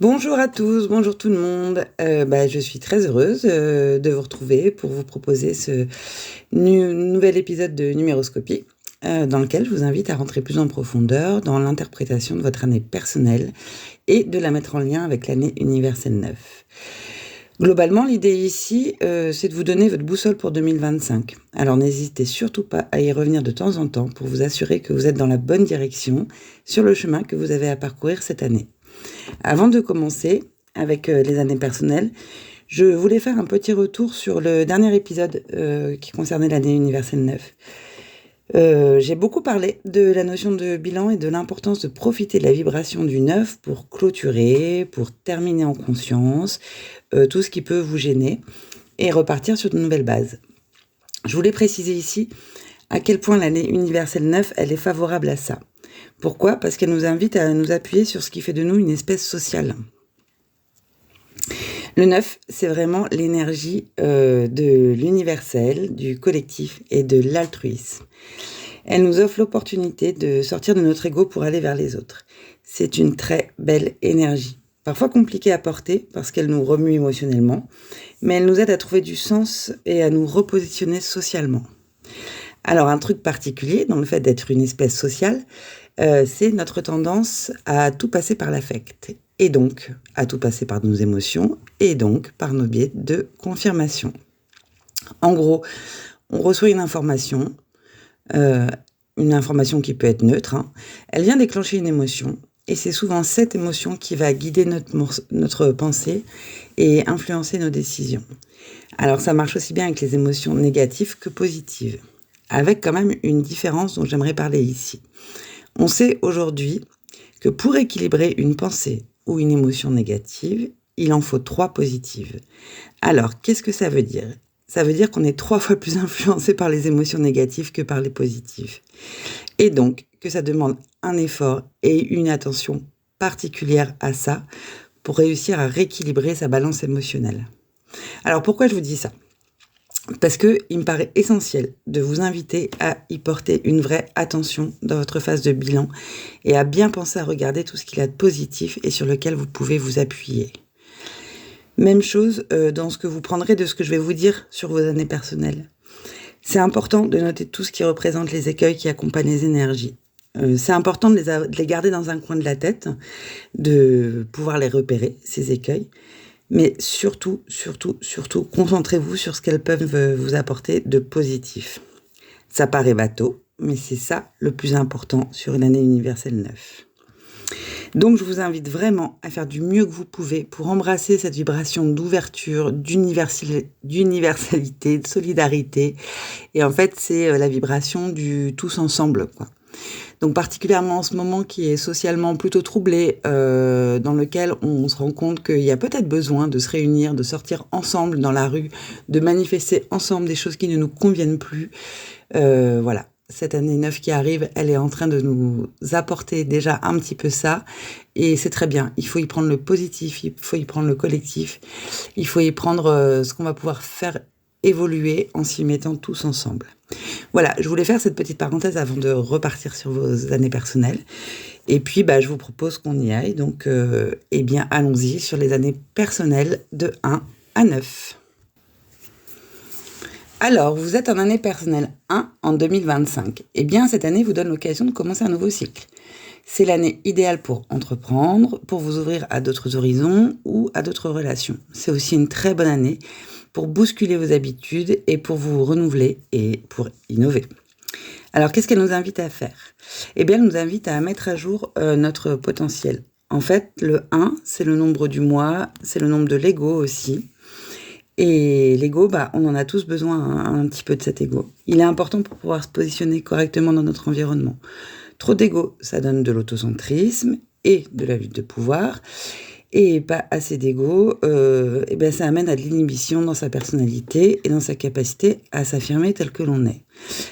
Bonjour à tous, bonjour tout le monde. Je suis très heureuse de vous retrouver pour vous proposer ce nouvel épisode de Numéroscopie, dans lequel je vous invite à rentrer plus en profondeur dans l'interprétation de votre année personnelle et de la mettre en lien avec l'année universelle 9. Globalement, l'idée ici, c'est de vous donner votre boussole pour 2025. Alors n'hésitez surtout pas à y revenir de temps en temps pour vous assurer que vous êtes dans la bonne direction sur le chemin que vous avez à parcourir cette année. Avant de commencer avec les années personnelles, je voulais faire un petit retour sur le dernier épisode qui concernait l'année universelle 9. J'ai beaucoup parlé de la notion de bilan et de l'importance de profiter de la vibration du 9 pour clôturer, pour terminer en conscience, tout ce qui peut vous gêner et repartir sur de nouvelles bases. Je voulais préciser ici à quel point l'année universelle 9, elle est favorable à ça. Pourquoi ? Parce qu'elle nous invite à nous appuyer sur ce qui fait de nous une espèce sociale. Le 9, c'est vraiment l'énergie de l'universel, du collectif et de l'altruisme. Elle nous offre l'opportunité de sortir de notre ego pour aller vers les autres. C'est une très belle énergie, parfois compliquée à porter parce qu'elle nous remue émotionnellement, mais elle nous aide à trouver du sens et à nous repositionner socialement. Alors un truc particulier dans le fait d'être une espèce sociale, c'est notre tendance à tout passer par l'affect, et donc à tout passer par nos émotions, et donc par nos biais de confirmation. En gros, on reçoit une information qui peut être neutre, elle vient déclencher une émotion, et c'est souvent cette émotion qui va guider notre pensée et influencer nos décisions. Alors ça marche aussi bien avec les émotions négatives que positives, avec quand même une différence dont j'aimerais parler ici. On sait aujourd'hui que pour équilibrer une pensée ou une émotion négative, il en faut 3 positives. Alors, qu'est-ce que ça veut dire ? Ça veut dire qu'on est 3 fois plus influencé par les émotions négatives que par les positives. Et donc, que ça demande un effort et une attention particulière à ça pour réussir à rééquilibrer sa balance émotionnelle. Alors, pourquoi je vous dis ça ? Parce qu'il me paraît essentiel de vous inviter à y porter une vraie attention dans votre phase de bilan et à bien penser à regarder tout ce qu'il y a de positif et sur lequel vous pouvez vous appuyer. Même chose dans ce que vous prendrez de ce que je vais vous dire sur vos années personnelles. C'est important de noter tout ce qui représente les écueils qui accompagnent les énergies. C'est important de les garder dans un coin de la tête, de pouvoir les repérer, ces écueils. Mais surtout, concentrez-vous sur ce qu'elles peuvent vous apporter de positif. Ça paraît bateau, mais c'est ça le plus important sur une année universelle 9. Donc je vous invite vraiment à faire du mieux que vous pouvez pour embrasser cette vibration d'ouverture, d'universalité, de solidarité. Et en fait, c'est la vibration du tous ensemble, quoi. Donc particulièrement en ce moment qui est socialement plutôt troublé, dans lequel on se rend compte qu'il y a peut-être besoin de se réunir, de sortir ensemble dans la rue, de manifester ensemble des choses qui ne nous conviennent plus. Voilà, cette année 9 qui arrive, elle est en train de nous apporter déjà un petit peu ça, et c'est très bien. Il faut y prendre le positif, il faut y prendre le collectif, il faut y prendre ce qu'on va pouvoir faire évoluer en s'y mettant tous ensemble. Voilà, je voulais faire cette petite parenthèse avant de repartir sur vos années personnelles. Et puis, je vous propose qu'on y aille. Donc, allons-y sur les années personnelles de 1 à 9. Alors, vous êtes en année personnelle 1 en 2025. Eh bien, cette année vous donne l'occasion de commencer un nouveau cycle. C'est l'année idéale pour entreprendre, pour vous ouvrir à d'autres horizons ou à d'autres relations. C'est aussi une très bonne année pour bousculer vos habitudes et pour vous renouveler et pour innover. Alors, qu'est-ce qu'elle nous invite à faire ? Eh bien, elle nous invite à mettre à jour notre potentiel. En fait, le 1, c'est le nombre du mois, c'est le nombre de l'ego aussi. Et l'ego, on en a tous besoin un petit peu de cet ego. Il est important pour pouvoir se positionner correctement dans notre environnement. Trop d'ego, ça donne de l'autocentrisme et de la lutte de pouvoir. Et pas assez d'ego, ça amène à de l'inhibition dans sa personnalité et dans sa capacité à s'affirmer tel que l'on est.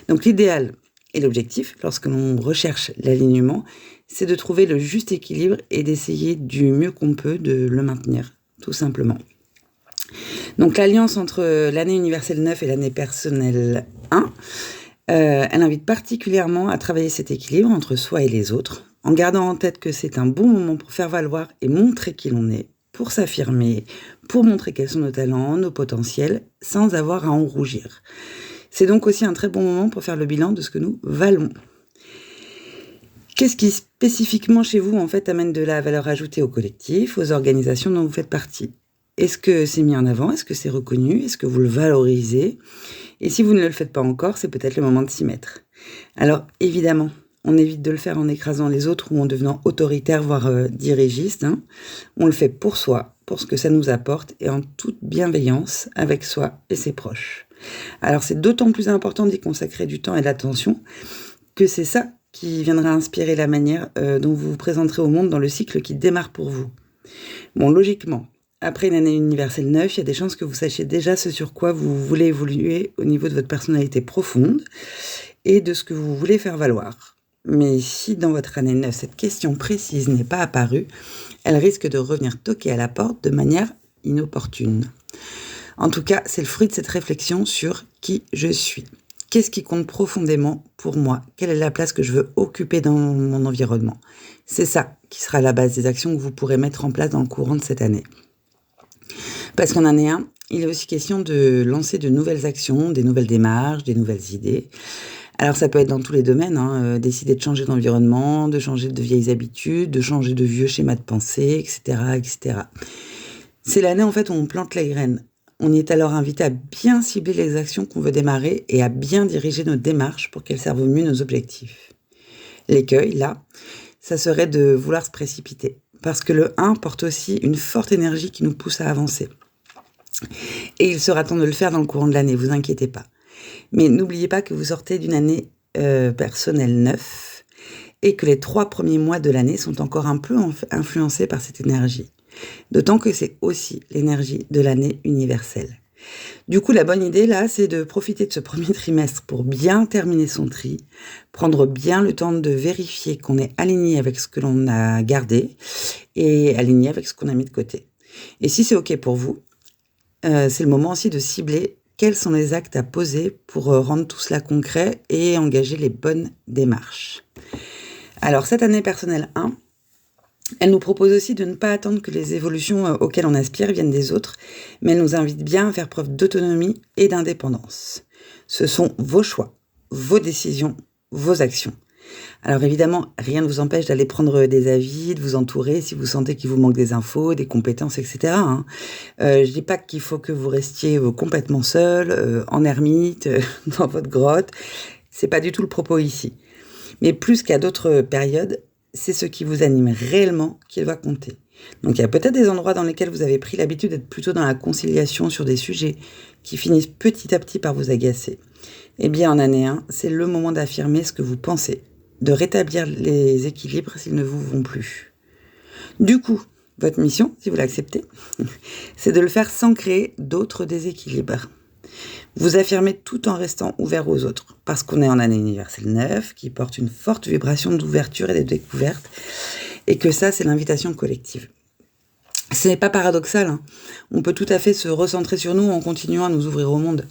Donc l'idéal et l'objectif, lorsque l'on recherche l'alignement, c'est de trouver le juste équilibre et d'essayer du mieux qu'on peut de le maintenir, tout simplement. Donc l'alliance entre l'année universelle 9 et l'année personnelle 1, elle invite particulièrement à travailler cet équilibre entre soi et les autres, en gardant en tête que c'est un bon moment pour faire valoir et montrer qui l'on est, pour s'affirmer, pour montrer quels sont nos talents, nos potentiels, sans avoir à en rougir. C'est donc aussi un très bon moment pour faire le bilan de ce que nous valons. Qu'est-ce qui spécifiquement chez vous en fait amène de la valeur ajoutée au collectif, aux organisations dont vous faites partie? Est-ce que c'est mis en avant? Est-ce que c'est reconnu? Est-ce que vous le valorisez? Et si vous ne le faites pas encore, c'est peut-être le moment de s'y mettre. Alors évidemment, on évite de le faire en écrasant les autres ou en devenant autoritaire, voire dirigiste. On le fait pour soi, pour ce que ça nous apporte et en toute bienveillance avec soi et ses proches. Alors c'est d'autant plus important d'y consacrer du temps et de l'attention que c'est ça qui viendra inspirer la manière dont vous vous présenterez au monde dans le cycle qui démarre pour vous. Bon, logiquement, après une année universelle neuve, il y a des chances que vous sachiez déjà ce sur quoi vous voulez évoluer au niveau de votre personnalité profonde et de ce que vous voulez faire valoir. Mais si dans votre année neuve, cette question précise n'est pas apparue, elle risque de revenir toquer à la porte de manière inopportune. En tout cas, c'est le fruit de cette réflexion sur qui je suis. Qu'est-ce qui compte profondément pour moi? Quelle est la place que je veux occuper dans mon environnement? C'est ça qui sera la base des actions que vous pourrez mettre en place dans le courant de cette année. Parce qu'en année 1, il est aussi question de lancer de nouvelles actions, des nouvelles démarches, des nouvelles idées. Alors ça peut être dans tous les domaines, décider de changer d'environnement, de changer de vieilles habitudes, de changer de vieux schémas de pensée, etc., etc. C'est l'année en fait où on plante les graines. On y est alors invité à bien cibler les actions qu'on veut démarrer et à bien diriger nos démarches pour qu'elles servent au mieux nos objectifs. L'écueil, là, ça serait de vouloir se précipiter. Parce que le 1 porte aussi une forte énergie qui nous pousse à avancer. Et il sera temps de le faire dans le courant de l'année, vous inquiétez pas. Mais n'oubliez pas que vous sortez d'une année personnelle neuve et que les 3 premiers mois de l'année sont encore un peu influencés par cette énergie. D'autant que c'est aussi l'énergie de l'année universelle. Du coup, la bonne idée, là, c'est de profiter de ce premier trimestre pour bien terminer son tri, prendre bien le temps de vérifier qu'on est aligné avec ce que l'on a gardé et aligné avec ce qu'on a mis de côté. Et si c'est OK pour vous, c'est le moment aussi de cibler quels sont les actes à poser pour rendre tout cela concret et engager les bonnes démarches. Alors, cette année personnelle 1, elle nous propose aussi de ne pas attendre que les évolutions auxquelles on aspire viennent des autres, mais elle nous invite bien à faire preuve d'autonomie et d'indépendance. Ce sont vos choix, vos décisions, vos actions. Alors évidemment, rien ne vous empêche d'aller prendre des avis, de vous entourer si vous sentez qu'il vous manque des infos, des compétences, etc. Je dis pas qu'il faut que vous restiez complètement seul, en ermite, dans votre grotte. C'est pas du tout le propos ici. Mais plus qu'à d'autres périodes, c'est ce qui vous anime réellement qui va compter. Donc il y a peut-être des endroits dans lesquels vous avez pris l'habitude d'être plutôt dans la conciliation sur des sujets qui finissent petit à petit par vous agacer. Eh bien en année 1, c'est le moment d'affirmer ce que vous pensez, de rétablir les équilibres s'ils ne vous vont plus. Du coup, votre mission, si vous l'acceptez, c'est de le faire sans créer d'autres déséquilibres. Vous affirmez tout en restant ouvert aux autres, parce qu'on est en année universelle neuve, qui porte une forte vibration d'ouverture et de découverte, et que ça, c'est l'invitation collective. Ce n'est pas paradoxal, On peut tout à fait se recentrer sur nous en continuant à nous ouvrir au monde.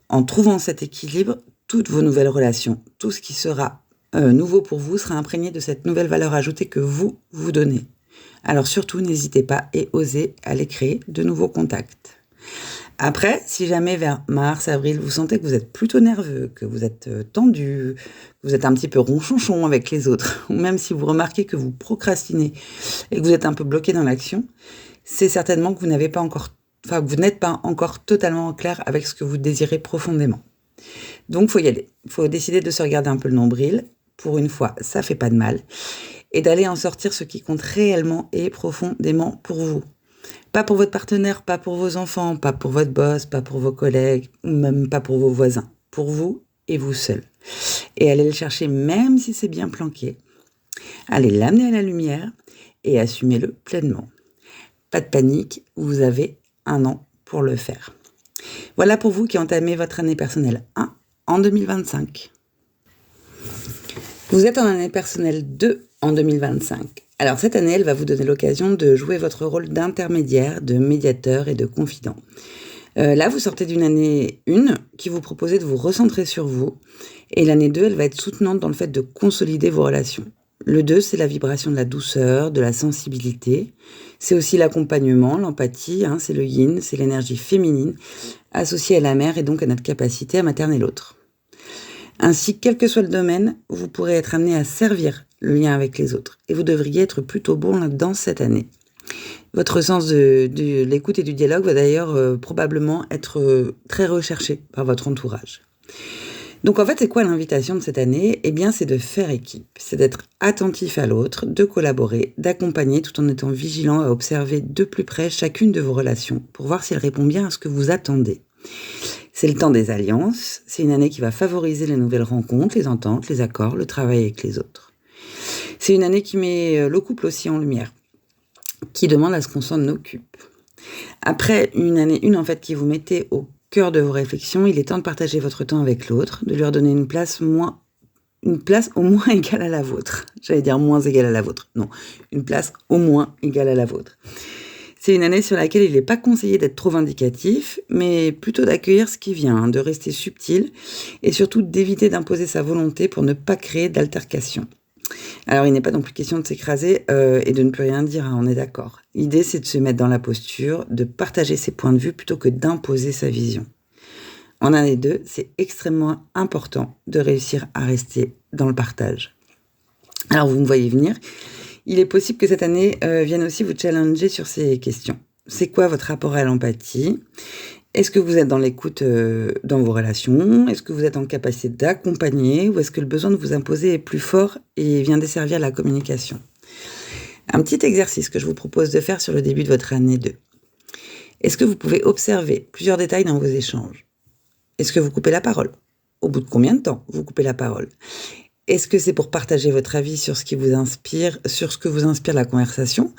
En trouvant cet équilibre, toutes vos nouvelles relations, tout ce qui sera nouveau pour vous sera imprégné de cette nouvelle valeur ajoutée que vous vous donnez. Alors surtout, n'hésitez pas et osez aller créer de nouveaux contacts. Après, si jamais vers mars, avril, vous sentez que vous êtes plutôt nerveux, que vous êtes tendu, que vous êtes un petit peu ronchonchon avec les autres, ou même si vous remarquez que vous procrastinez et que vous êtes un peu bloqué dans l'action, c'est certainement que vous n'êtes pas encore totalement en clair avec ce que vous désirez profondément. Donc, il faut y aller. Il faut décider de se regarder un peu le nombril. Pour une fois, ça fait pas de mal. Et d'aller en sortir ce qui compte réellement et profondément pour vous. Pas pour votre partenaire, pas pour vos enfants, pas pour votre boss, pas pour vos collègues, ou même pas pour vos voisins. Pour vous et vous seul. Et allez le chercher même si c'est bien planqué. Allez l'amener à la lumière et assumez-le pleinement. Pas de panique, vous avez 1 an pour le faire. Voilà pour vous qui entamez votre année personnelle 1 en 2025. Vous êtes en année personnelle 2 en 2025. Alors cette année, elle va vous donner l'occasion de jouer votre rôle d'intermédiaire, de médiateur et de confident. Là, vous sortez d'une année 1 qui vous proposait de vous recentrer sur vous. Et l'année 2, elle va être soutenante dans le fait de consolider vos relations. Le 2, c'est la vibration de la douceur, de la sensibilité. C'est aussi l'accompagnement, l'empathie, c'est le yin, c'est l'énergie féminine, associée à la mère et donc à notre capacité à materner l'autre. Ainsi, quel que soit le domaine, vous pourrez être amené à servir le lien avec les autres. Et vous devriez être plutôt bon là-dedans cette année. Votre sens de l'écoute et du dialogue va d'ailleurs probablement être très recherché par votre entourage. Donc en fait, c'est quoi l'invitation de cette année ? Eh bien, c'est de faire équipe, c'est d'être attentif à l'autre, de collaborer, d'accompagner tout en étant vigilant à observer de plus près chacune de vos relations pour voir si elle répond bien à ce que vous attendez. C'est le temps des alliances, c'est une année qui va favoriser les nouvelles rencontres, les ententes, les accords, le travail avec les autres. C'est une année qui met le couple aussi en lumière, qui demande à ce qu'on s'en occupe. Après une année en fait qui vous mettez au cœur de vos réflexions, il est temps de partager votre temps avec l'autre, de lui redonner une place au moins égale à la vôtre. J'allais dire moins égale à la vôtre. Non, une place au moins égale à la vôtre. C'est une année sur laquelle il n'est pas conseillé d'être trop vindicatif, mais plutôt d'accueillir ce qui vient, de rester subtil et surtout d'éviter d'imposer sa volonté pour ne pas créer d'altercation. Alors, il n'est pas non plus question de s'écraser et de ne plus rien dire, on est d'accord. L'idée, c'est de se mettre dans la posture, de partager ses points de vue plutôt que d'imposer sa vision. En année 2, c'est extrêmement important de réussir à rester dans le partage. Alors, vous me voyez venir. Il est possible que cette année vienne aussi vous challenger sur ces questions. C'est quoi votre rapport à l'empathie ? Est-ce que vous êtes dans l'écoute dans vos relations ? Est-ce que vous êtes en capacité d'accompagner ? Ou est-ce que le besoin de vous imposer est plus fort et vient desservir la communication ? Un petit exercice que je vous propose de faire sur le début de votre année 2. Est-ce que vous pouvez observer plusieurs détails dans vos échanges ? Est-ce que vous coupez la parole ? Au bout de combien de temps vous coupez la parole ? Est-ce que c'est pour partager votre avis sur ce qui vous inspire, sur ce que vous inspire la conversation,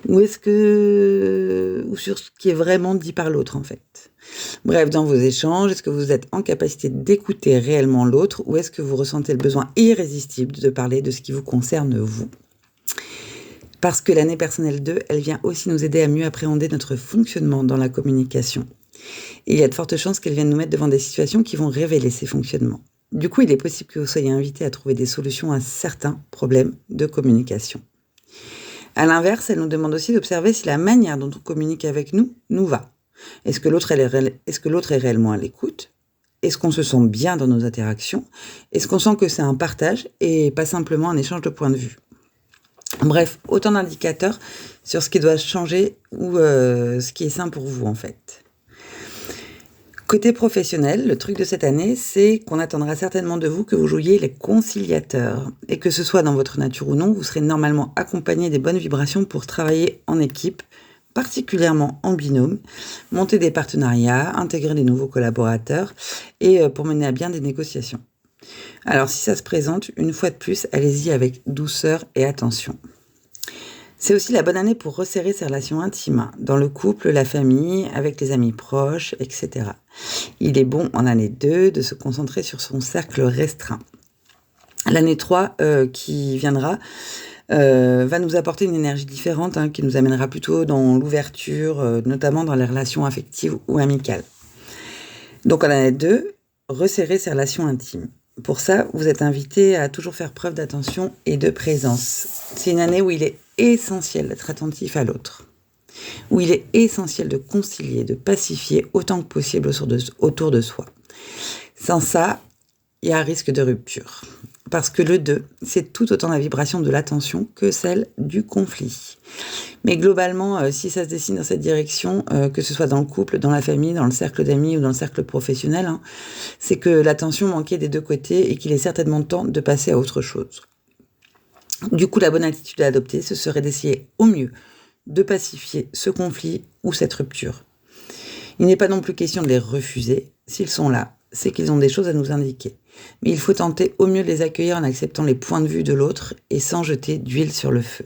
ou sur ce qui est vraiment dit par l'autre en fait ? Bref, dans vos échanges, est-ce que vous êtes en capacité d'écouter réellement l'autre, ou est-ce que vous ressentez le besoin irrésistible de parler de ce qui vous concerne vous ? Parce que l'année personnelle 2, elle vient aussi nous aider à mieux appréhender notre fonctionnement dans la communication. Et il y a de fortes chances qu'elle vienne nous mettre devant des situations qui vont révéler ces fonctionnements. Du coup, il est possible que vous soyez invité à trouver des solutions à certains problèmes de communication. À l'inverse, elle nous demande aussi d'observer si la manière dont on communique avec nous va. Est-ce que l'autre est réellement à l'écoute ? Est-ce qu'on se sent bien dans nos interactions ? Est-ce qu'on sent que c'est un partage et pas simplement un échange de points de vue ? Bref, autant d'indicateurs sur ce qui doit changer ou ce qui est sain pour vous en fait. Côté professionnel, le truc de cette année, c'est qu'on attendra certainement de vous que vous jouiez les conciliateurs. Et que ce soit dans votre nature ou non, vous serez normalement accompagné des bonnes vibrations pour travailler en équipe, particulièrement en binôme, monter des partenariats, intégrer des nouveaux collaborateurs et pour mener à bien des négociations. Alors si ça se présente, une fois de plus, allez-y avec douceur et attention. C'est aussi la bonne année pour resserrer ses relations intimes, dans le couple, la famille, avec les amis proches, etc. Il est bon en année 2 de se concentrer sur son cercle restreint. L'année 3 qui viendra va nous apporter une énergie différente qui nous amènera plutôt dans l'ouverture, notamment dans les relations affectives ou amicales. Donc en année 2, resserrer ses relations intimes. Pour ça, vous êtes invité à toujours faire preuve d'attention et de présence. C'est une année où il est essentiel d'être attentif à l'autre, où il est essentiel de concilier, de pacifier autant que possible autour de soi. Sans ça, il y a un risque de rupture. Parce que le 2, c'est tout autant la vibration de l'attention que celle du conflit. Mais globalement, si ça se dessine dans cette direction, que ce soit dans le couple, dans la famille, dans le cercle d'amis ou dans le cercle professionnel, c'est que l'attention manquait des deux côtés et qu'il est certainement temps de passer à autre chose. Du coup, la bonne attitude à adopter, ce serait d'essayer au mieux de pacifier ce conflit ou cette rupture. Il n'est pas non plus question de les refuser. S'ils sont là, c'est qu'ils ont des choses à nous indiquer. Mais il faut tenter au mieux de les accueillir en acceptant les points de vue de l'autre et sans jeter d'huile sur le feu.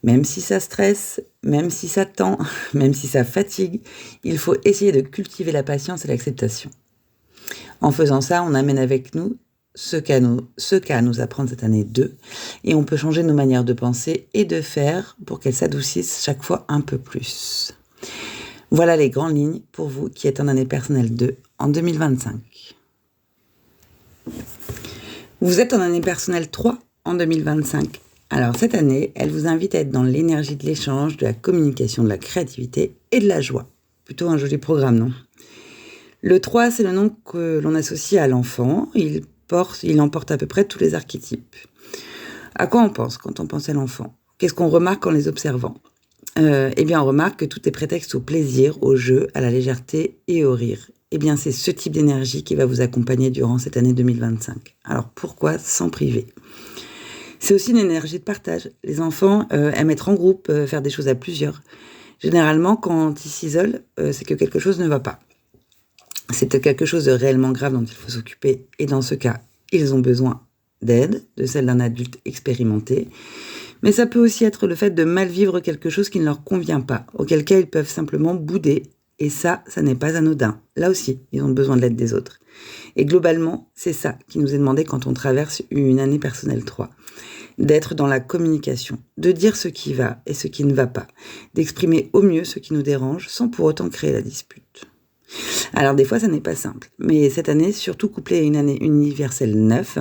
Même si ça stresse, même si ça tend, même si ça fatigue, il faut essayer de cultiver la patience et l'acceptation. En faisant ça, on amène avec nous ce qu'a à nous apprendre cette année 2, et on peut changer nos manières de penser et de faire pour qu'elles s'adoucissent chaque fois un peu plus. Voilà les grandes lignes pour vous qui êtes en année personnelle 2 en 2025. Vous êtes en année personnelle 3 en 2025. Alors cette année, elle vous invite à être dans l'énergie de l'échange, de la communication, de la créativité et de la joie. Plutôt un joli programme, non ? Le 3, c'est le nom que l'on associe à l'enfant. Il emporte à peu près tous les archétypes. À quoi on pense quand on pense à l'enfant ? Qu'est-ce qu'on remarque en les observant ? Eh bien, on remarque que tout est prétexte au plaisir, au jeu, à la légèreté et au rire. Eh bien, c'est ce type d'énergie qui va vous accompagner durant cette année 2025. Alors, pourquoi s'en priver ? C'est aussi une énergie de partage. Les enfants aiment être en groupe, faire des choses à plusieurs. Généralement, quand ils s'isolent, c'est que quelque chose ne va pas. C'est peut-être quelque chose de réellement grave dont il faut s'occuper. Et dans ce cas, ils ont besoin d'aide, de celle d'un adulte expérimenté. Mais ça peut aussi être le fait de mal vivre quelque chose qui ne leur convient pas, auquel cas ils peuvent simplement bouder. Et ça n'est pas anodin. Là aussi, ils ont besoin de l'aide des autres. Et globalement, c'est ça qui nous est demandé quand on traverse une année personnelle 3. D'être dans la communication, de dire ce qui va et ce qui ne va pas, d'exprimer au mieux ce qui nous dérange sans pour autant créer la dispute. Alors des fois, ça n'est pas simple, mais cette année, surtout couplée à une année universelle 9,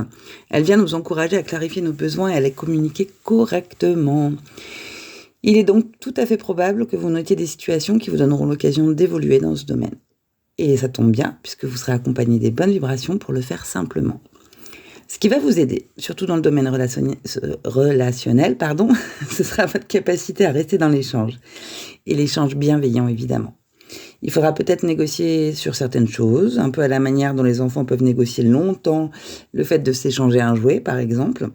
elle vient nous encourager à clarifier nos besoins et à les communiquer correctement. Il est donc tout à fait probable que vous notiez des situations qui vous donneront l'occasion d'évoluer dans ce domaine. Et ça tombe bien, puisque vous serez accompagné des bonnes vibrations pour le faire simplement. Ce qui va vous aider, surtout dans le domaine relationnel, ce sera votre capacité à rester dans l'échange. Et l'échange bienveillant, évidemment. Il faudra peut-être négocier sur certaines choses, un peu à la manière dont les enfants peuvent négocier longtemps le fait de s'échanger un jouet, par exemple.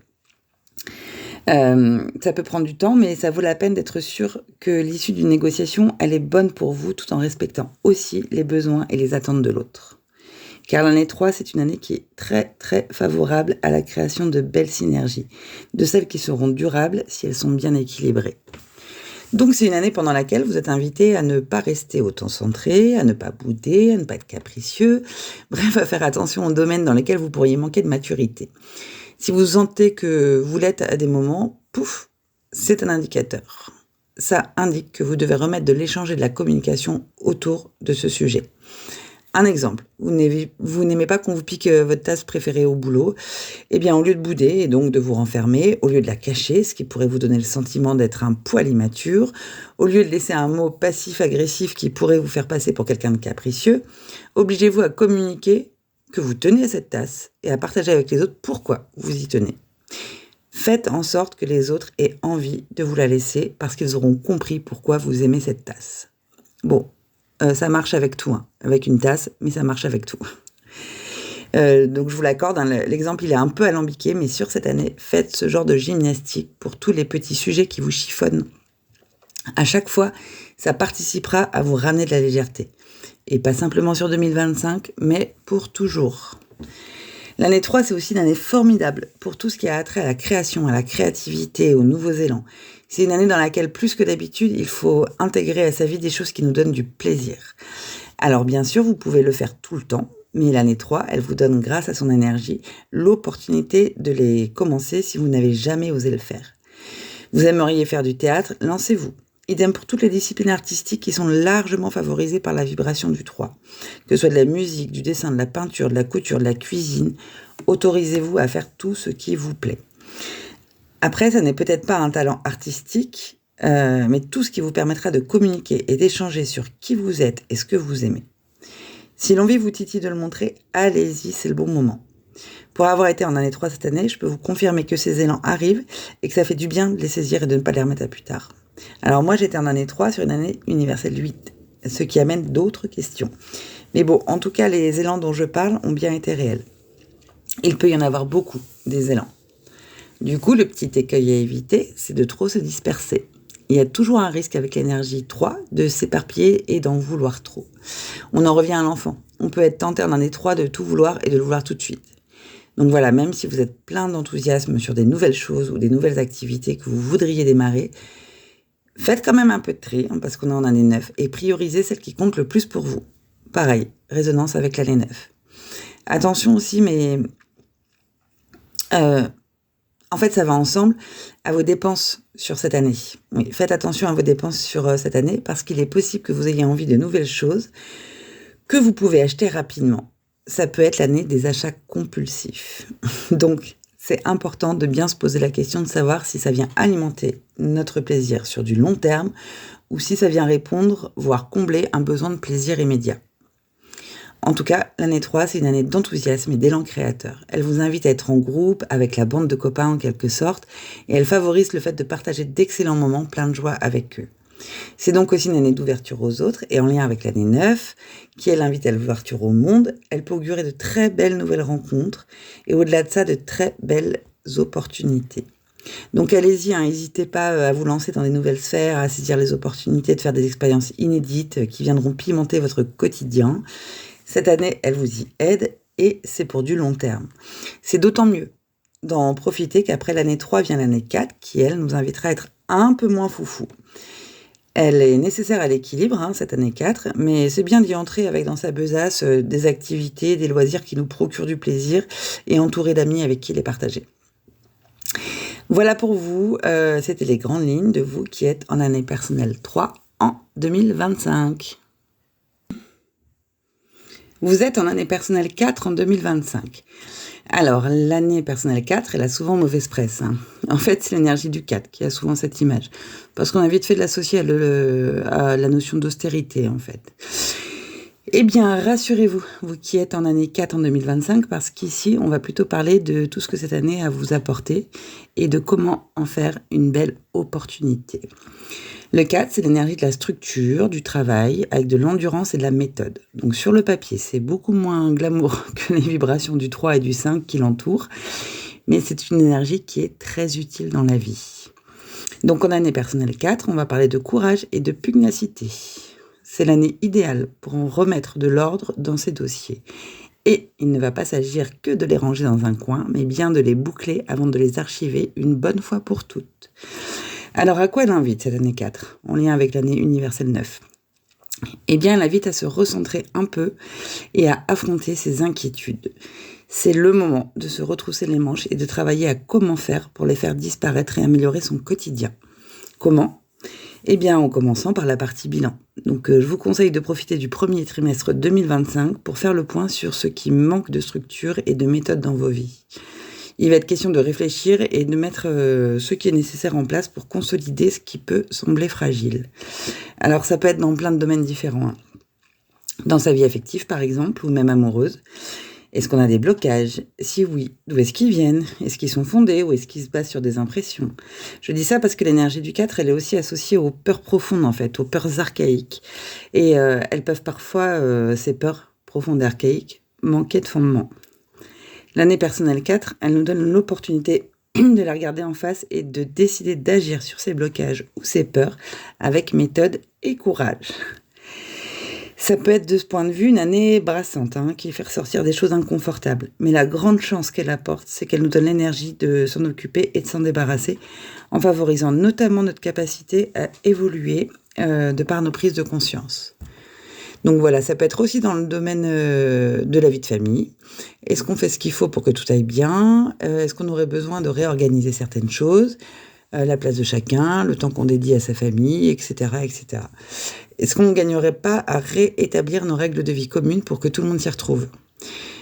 Ça peut prendre du temps, mais ça vaut la peine d'être sûr que l'issue d'une négociation, elle est bonne pour vous, tout en respectant aussi les besoins et les attentes de l'autre. Car l'année 3, c'est une année qui est très, très favorable à la création de belles synergies, de celles qui seront durables si elles sont bien équilibrées. Donc c'est une année pendant laquelle vous êtes invité à ne pas rester auto-centré, à ne pas bouder, à ne pas être capricieux, bref, à faire attention aux domaines dans lesquels vous pourriez manquer de maturité. Si vous sentez que vous l'êtes à des moments, pouf, c'est un indicateur. Ça indique que vous devez remettre de l'échange et de la communication autour de ce sujet. Un exemple, vous n'aimez pas qu'on vous pique votre tasse préférée au boulot, eh bien au lieu de bouder et donc de vous renfermer, au lieu de la cacher, ce qui pourrait vous donner le sentiment d'être un poil immature, au lieu de laisser un mot passif-agressif qui pourrait vous faire passer pour quelqu'un de capricieux, obligez-vous à communiquer que vous tenez à cette tasse et à partager avec les autres pourquoi vous y tenez. Faites en sorte que les autres aient envie de vous la laisser parce qu'ils auront compris pourquoi vous aimez cette tasse. Bon. Ça marche avec tout, avec une tasse, mais ça marche avec tout. Donc je vous l'accorde, l'exemple il est un peu alambiqué, mais sur cette année, faites ce genre de gymnastique pour tous les petits sujets qui vous chiffonnent. À chaque fois, ça participera à vous ramener de la légèreté. Et pas simplement sur 2025, mais pour toujours. L'année 3, c'est aussi une année formidable pour tout ce qui a attrait à la création, à la créativité, aux nouveaux élans. C'est une année dans laquelle, plus que d'habitude, il faut intégrer à sa vie des choses qui nous donnent du plaisir. Alors bien sûr, vous pouvez le faire tout le temps, mais l'année 3, elle vous donne, grâce à son énergie, l'opportunité de les commencer si vous n'avez jamais osé le faire. Vous aimeriez faire du théâtre, lancez-vous. Idem pour toutes les disciplines artistiques qui sont largement favorisées par la vibration du 3. Que ce soit de la musique, du dessin, de la peinture, de la couture, de la cuisine, autorisez-vous à faire tout ce qui vous plaît. Après, ça n'est peut-être pas un talent artistique, mais tout ce qui vous permettra de communiquer et d'échanger sur qui vous êtes et ce que vous aimez. Si l'envie vous titille de le montrer, allez-y, c'est le bon moment. Pour avoir été en année 3 cette année, je peux vous confirmer que ces élans arrivent et que ça fait du bien de les saisir et de ne pas les remettre à plus tard. Alors moi, j'étais en année 3 sur une année universelle 8, ce qui amène d'autres questions. Mais bon, en tout cas, les élans dont je parle ont bien été réels. Il peut y en avoir beaucoup, des élans. Du coup, le petit écueil à éviter, c'est de trop se disperser. Il y a toujours un risque avec l'énergie 3 de s'éparpiller et d'en vouloir trop. On en revient à l'enfant. On peut être tenté en année 3 de tout vouloir et de le vouloir tout de suite. Donc voilà, même si vous êtes plein d'enthousiasme sur des nouvelles choses ou des nouvelles activités que vous voudriez démarrer, faites quand même un peu de tri, parce qu'on est en année 9, et priorisez celles qui comptent le plus pour vous. Pareil, résonance avec l'année 9. Attention aussi, mais en fait, ça va ensemble à vos dépenses sur cette année. Oui, faites attention à vos dépenses sur cette année parce qu'il est possible que vous ayez envie de nouvelles choses que vous pouvez acheter rapidement. Ça peut être l'année des achats compulsifs. Donc, c'est important de bien se poser la question de savoir si ça vient alimenter notre plaisir sur du long terme ou si ça vient répondre, voire combler un besoin de plaisir immédiat. En tout cas, l'année 3, c'est une année d'enthousiasme et d'élan créateur. Elle vous invite à être en groupe, avec la bande de copains en quelque sorte, et elle favorise le fait de partager d'excellents moments pleins de joie avec eux. C'est donc aussi une année d'ouverture aux autres, et en lien avec l'année 9, qui elle invite à l'ouverture au monde, elle peut augurer de très belles nouvelles rencontres, et au-delà de ça, de très belles opportunités. Donc allez-y, n'hésitez pas à vous lancer dans des nouvelles sphères, à saisir les opportunités de faire des expériences inédites qui viendront pimenter votre quotidien. Cette année, elle vous y aide et c'est pour du long terme. C'est d'autant mieux d'en profiter qu'après l'année 3 vient l'année 4 qui, elle, nous invitera à être un peu moins foufou. Elle est nécessaire à l'équilibre, cette année 4, mais c'est bien d'y entrer avec dans sa besace des activités, des loisirs qui nous procurent du plaisir et entouré d'amis avec qui les partager. Voilà pour vous, c'était les grandes lignes de vous qui êtes en année personnelle 3 en 2025. Vous êtes en année personnelle 4 en 2025. Alors, l'année personnelle 4, elle a souvent mauvaise presse. En fait, c'est l'énergie du 4 qui a souvent cette image. Parce qu'on a vite fait de l'associer à la notion d'austérité, en fait. Eh bien, rassurez-vous, vous qui êtes en année 4 en 2025, parce qu'ici, on va plutôt parler de tout ce que cette année a à vous apporter et de comment en faire une belle opportunité. Le 4, c'est l'énergie de la structure, du travail, avec de l'endurance et de la méthode. Donc sur le papier, c'est beaucoup moins glamour que les vibrations du 3 et du 5 qui l'entourent, mais c'est une énergie qui est très utile dans la vie. Donc en année personnelle 4, on va parler de courage et de pugnacité. C'est l'année idéale pour en remettre de l'ordre dans ces dossiers. Et il ne va pas s'agir que de les ranger dans un coin, mais bien de les boucler avant de les archiver une bonne fois pour toutes. Alors, à quoi elle invite cette année 4, en lien avec l'année universelle 9 ? Eh bien, elle invite à se recentrer un peu et à affronter ses inquiétudes. C'est le moment de se retrousser les manches et de travailler à comment faire pour les faire disparaître et améliorer son quotidien. Comment ? Eh bien, en commençant par la partie bilan. Donc, je vous conseille de profiter du premier trimestre 2025 pour faire le point sur ce qui manque de structure et de méthode dans vos vies. Il va être question de réfléchir et de mettre ce qui est nécessaire en place pour consolider ce qui peut sembler fragile. Alors ça peut être dans plein de domaines différents. Dans sa vie affective par exemple, ou même amoureuse. Est-ce qu'on a des blocages ? Si oui, d'où est-ce qu'ils viennent ? Est-ce qu'ils sont fondés ou est-ce qu'ils se basent sur des impressions ? Je dis ça parce que l'énergie du 4, elle est aussi associée aux peurs profondes en fait, aux peurs archaïques. Et elles peuvent parfois, ces peurs profondes et archaïques, manquer de fondement. L'année personnelle 4, elle nous donne l'opportunité de la regarder en face et de décider d'agir sur ses blocages ou ses peurs avec méthode et courage. Ça peut être de ce point de vue une année brassante, qui fait ressortir des choses inconfortables. Mais la grande chance qu'elle apporte, c'est qu'elle nous donne l'énergie de s'en occuper et de s'en débarrasser, en favorisant notamment notre capacité à évoluer de par nos prises de conscience. Donc voilà, ça peut être aussi dans le domaine de la vie de famille. Est-ce qu'on fait ce qu'il faut pour que tout aille bien ? Est-ce qu'on aurait besoin de réorganiser certaines choses ? La place de chacun, le temps qu'on dédie à sa famille, etc., etc. Est-ce qu'on ne gagnerait pas à réétablir nos règles de vie communes pour que tout le monde s'y retrouve ?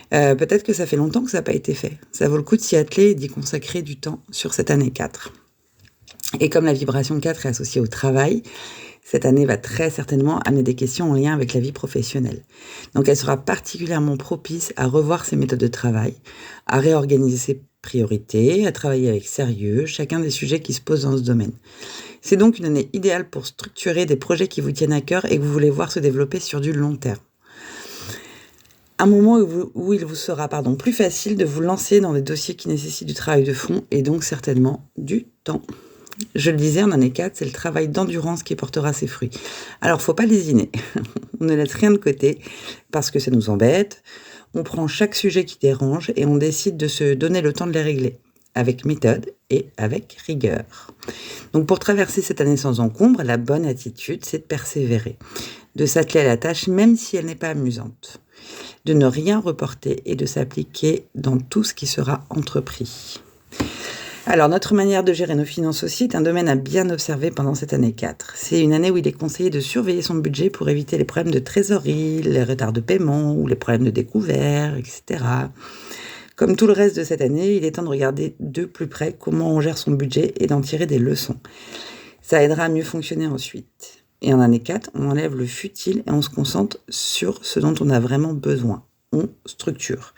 Peut-être que ça fait longtemps que ça n'a pas été fait. Ça vaut le coup de s'y atteler et d'y consacrer du temps sur cette année 4. Et comme la vibration 4 est associée au travail, cette année va très certainement amener des questions en lien avec la vie professionnelle. Donc elle sera particulièrement propice à revoir ses méthodes de travail, à réorganiser ses priorités, à travailler avec sérieux chacun des sujets qui se posent dans ce domaine. C'est donc une année idéale pour structurer des projets qui vous tiennent à cœur et que vous voulez voir se développer sur du long terme. Un moment où il vous sera plus facile de vous lancer dans des dossiers qui nécessitent du travail de fond et donc certainement du temps. Je le disais, en année 4, c'est le travail d'endurance qui portera ses fruits. Alors, faut pas lésiner. On ne laisse rien de côté parce que ça nous embête. On prend chaque sujet qui dérange et on décide de se donner le temps de les régler, avec méthode et avec rigueur. Donc, pour traverser cette année sans encombre, la bonne attitude, c'est de persévérer, de s'atteler à la tâche même si elle n'est pas amusante, de ne rien reporter et de s'appliquer dans tout ce qui sera entrepris. Alors, notre manière de gérer nos finances aussi est un domaine à bien observer pendant cette année 4. C'est une année où il est conseillé de surveiller son budget pour éviter les problèmes de trésorerie, les retards de paiement ou les problèmes de découvert, etc. Comme tout le reste de cette année, il est temps de regarder de plus près comment on gère son budget et d'en tirer des leçons. Ça aidera à mieux fonctionner ensuite. Et en année 4, on enlève le futile et on se concentre sur ce dont on a vraiment besoin. On structure.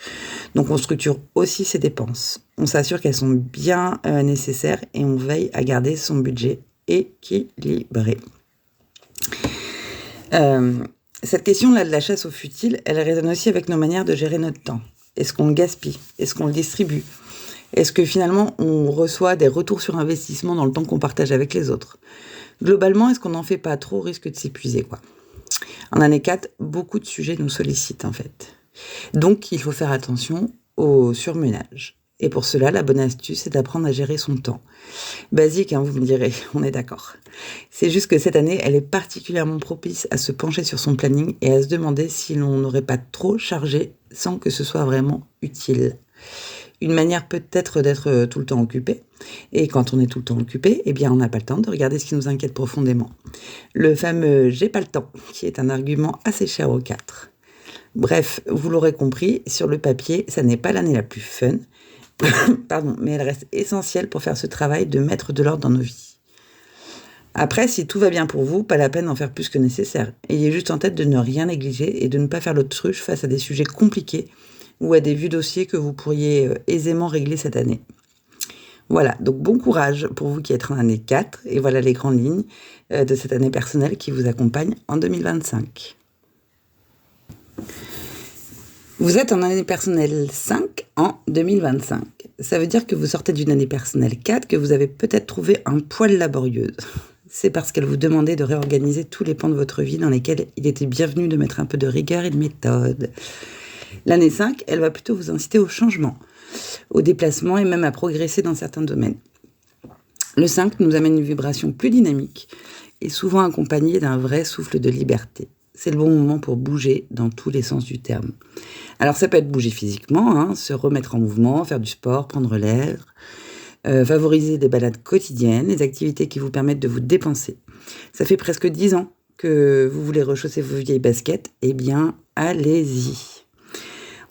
Donc on structure aussi ses dépenses. On s'assure qu'elles sont bien nécessaires et on veille à garder son budget équilibré. Cette question-là de la chasse au futile, elle résonne aussi avec nos manières de gérer notre temps. Est-ce qu'on le gaspille? Est-ce qu'on le distribue? Est-ce que finalement on reçoit des retours sur investissement dans le temps qu'on partage avec les autres? Globalement, est-ce qu'on n'en fait pas trop au risque de s'épuiser, quoi? En année 4, beaucoup de sujets nous sollicitent en fait. Donc, il faut faire attention au surmenage. Et pour cela, la bonne astuce, c'est d'apprendre à gérer son temps. Basique, hein, vous me direz, on est d'accord. C'est juste que cette année, elle est particulièrement propice à se pencher sur son planning et à se demander si l'on n'aurait pas trop chargé sans que ce soit vraiment utile. Une manière peut-être d'être tout le temps occupé. Et quand on est tout le temps occupé, eh bien, on n'a pas le temps de regarder ce qui nous inquiète profondément. Le fameux « j'ai pas le temps », qui est un argument assez cher aux 4. Bref, vous l'aurez compris, sur le papier, ça n'est pas l'année la plus fun, pardon, mais elle reste essentielle pour faire ce travail de mettre de l'ordre dans nos vies. Après, si tout va bien pour vous, pas la peine d'en faire plus que nécessaire. Ayez juste en tête de ne rien négliger et de ne pas faire l'autruche face à des sujets compliqués ou à des vieux dossiers que vous pourriez aisément régler cette année. Voilà, donc bon courage pour vous qui êtes en année 4, et voilà les grandes lignes de cette année personnelle qui vous accompagne en 2025. Vous êtes en année personnelle 5 en 2025. Ça veut dire que vous sortez d'une année personnelle 4 que vous avez peut-être trouvé un poil laborieuse. C'est parce qu'elle vous demandait de réorganiser tous les pans de votre vie dans lesquels il était bienvenu de mettre un peu de rigueur et de méthode. L'année 5, elle va plutôt vous inciter au changement, au déplacement et même à progresser dans certains domaines. Le 5 nous amène une vibration plus dynamique et souvent accompagnée d'un vrai souffle de liberté. C'est le bon moment pour bouger dans tous les sens du terme. Alors ça peut être bouger physiquement, se remettre en mouvement, faire du sport, prendre l'air, favoriser des balades quotidiennes, des activités qui vous permettent de vous dépenser. Ça fait presque 10 ans que vous voulez rechausser vos vieilles baskets, eh bien allez-y.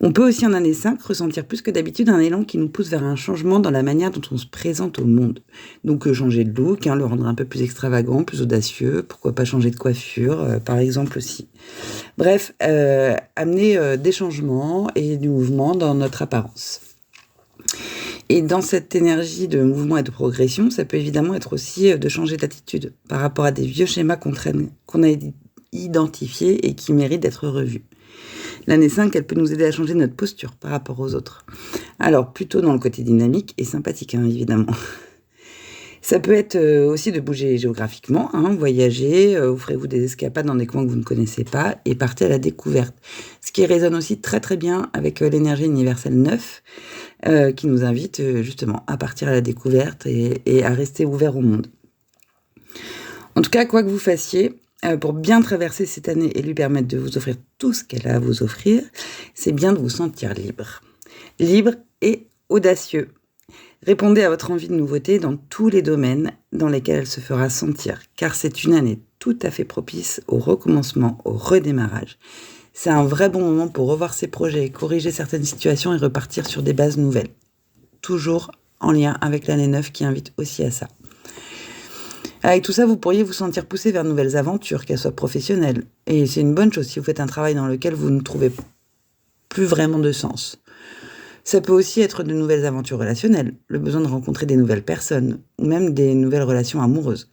On peut aussi en année 5 ressentir plus que d'habitude un élan qui nous pousse vers un changement dans la manière dont on se présente au monde. Donc changer de look, le rendre un peu plus extravagant, plus audacieux, pourquoi pas changer de coiffure par exemple aussi. Bref, amener des changements et du mouvement dans notre apparence. Et dans cette énergie de mouvement et de progression, ça peut évidemment être aussi de changer d'attitude par rapport à des vieux schémas qu'on a identifiés et qui méritent d'être revus. L'année 5, elle peut nous aider à changer notre posture par rapport aux autres. Alors, plutôt dans le côté dynamique et sympathique, évidemment. Ça peut être aussi de bouger géographiquement, voyager, offrez-vous des escapades dans des coins que vous ne connaissez pas et partez à la découverte. Ce qui résonne aussi très très bien avec l'énergie universelle 9, qui nous invite justement à partir à la découverte et à rester ouvert au monde. En tout cas, quoi que vous fassiez, pour bien traverser cette année et lui permettre de vous offrir tout ce qu'elle a à vous offrir, c'est bien de vous sentir libre. Libre et audacieux. Répondez à votre envie de nouveauté dans tous les domaines dans lesquels elle se fera sentir, car c'est une année tout à fait propice au recommencement, au redémarrage. C'est un vrai bon moment pour revoir ses projets, corriger certaines situations et repartir sur des bases nouvelles. Toujours en lien avec l'année 9 qui invite aussi à ça. Avec tout ça, vous pourriez vous sentir poussé vers de nouvelles aventures, qu'elles soient professionnelles. Et c'est une bonne chose si vous faites un travail dans lequel vous ne trouvez plus vraiment de sens. Ça peut aussi être de nouvelles aventures relationnelles, le besoin de rencontrer des nouvelles personnes, ou même des nouvelles relations amoureuses.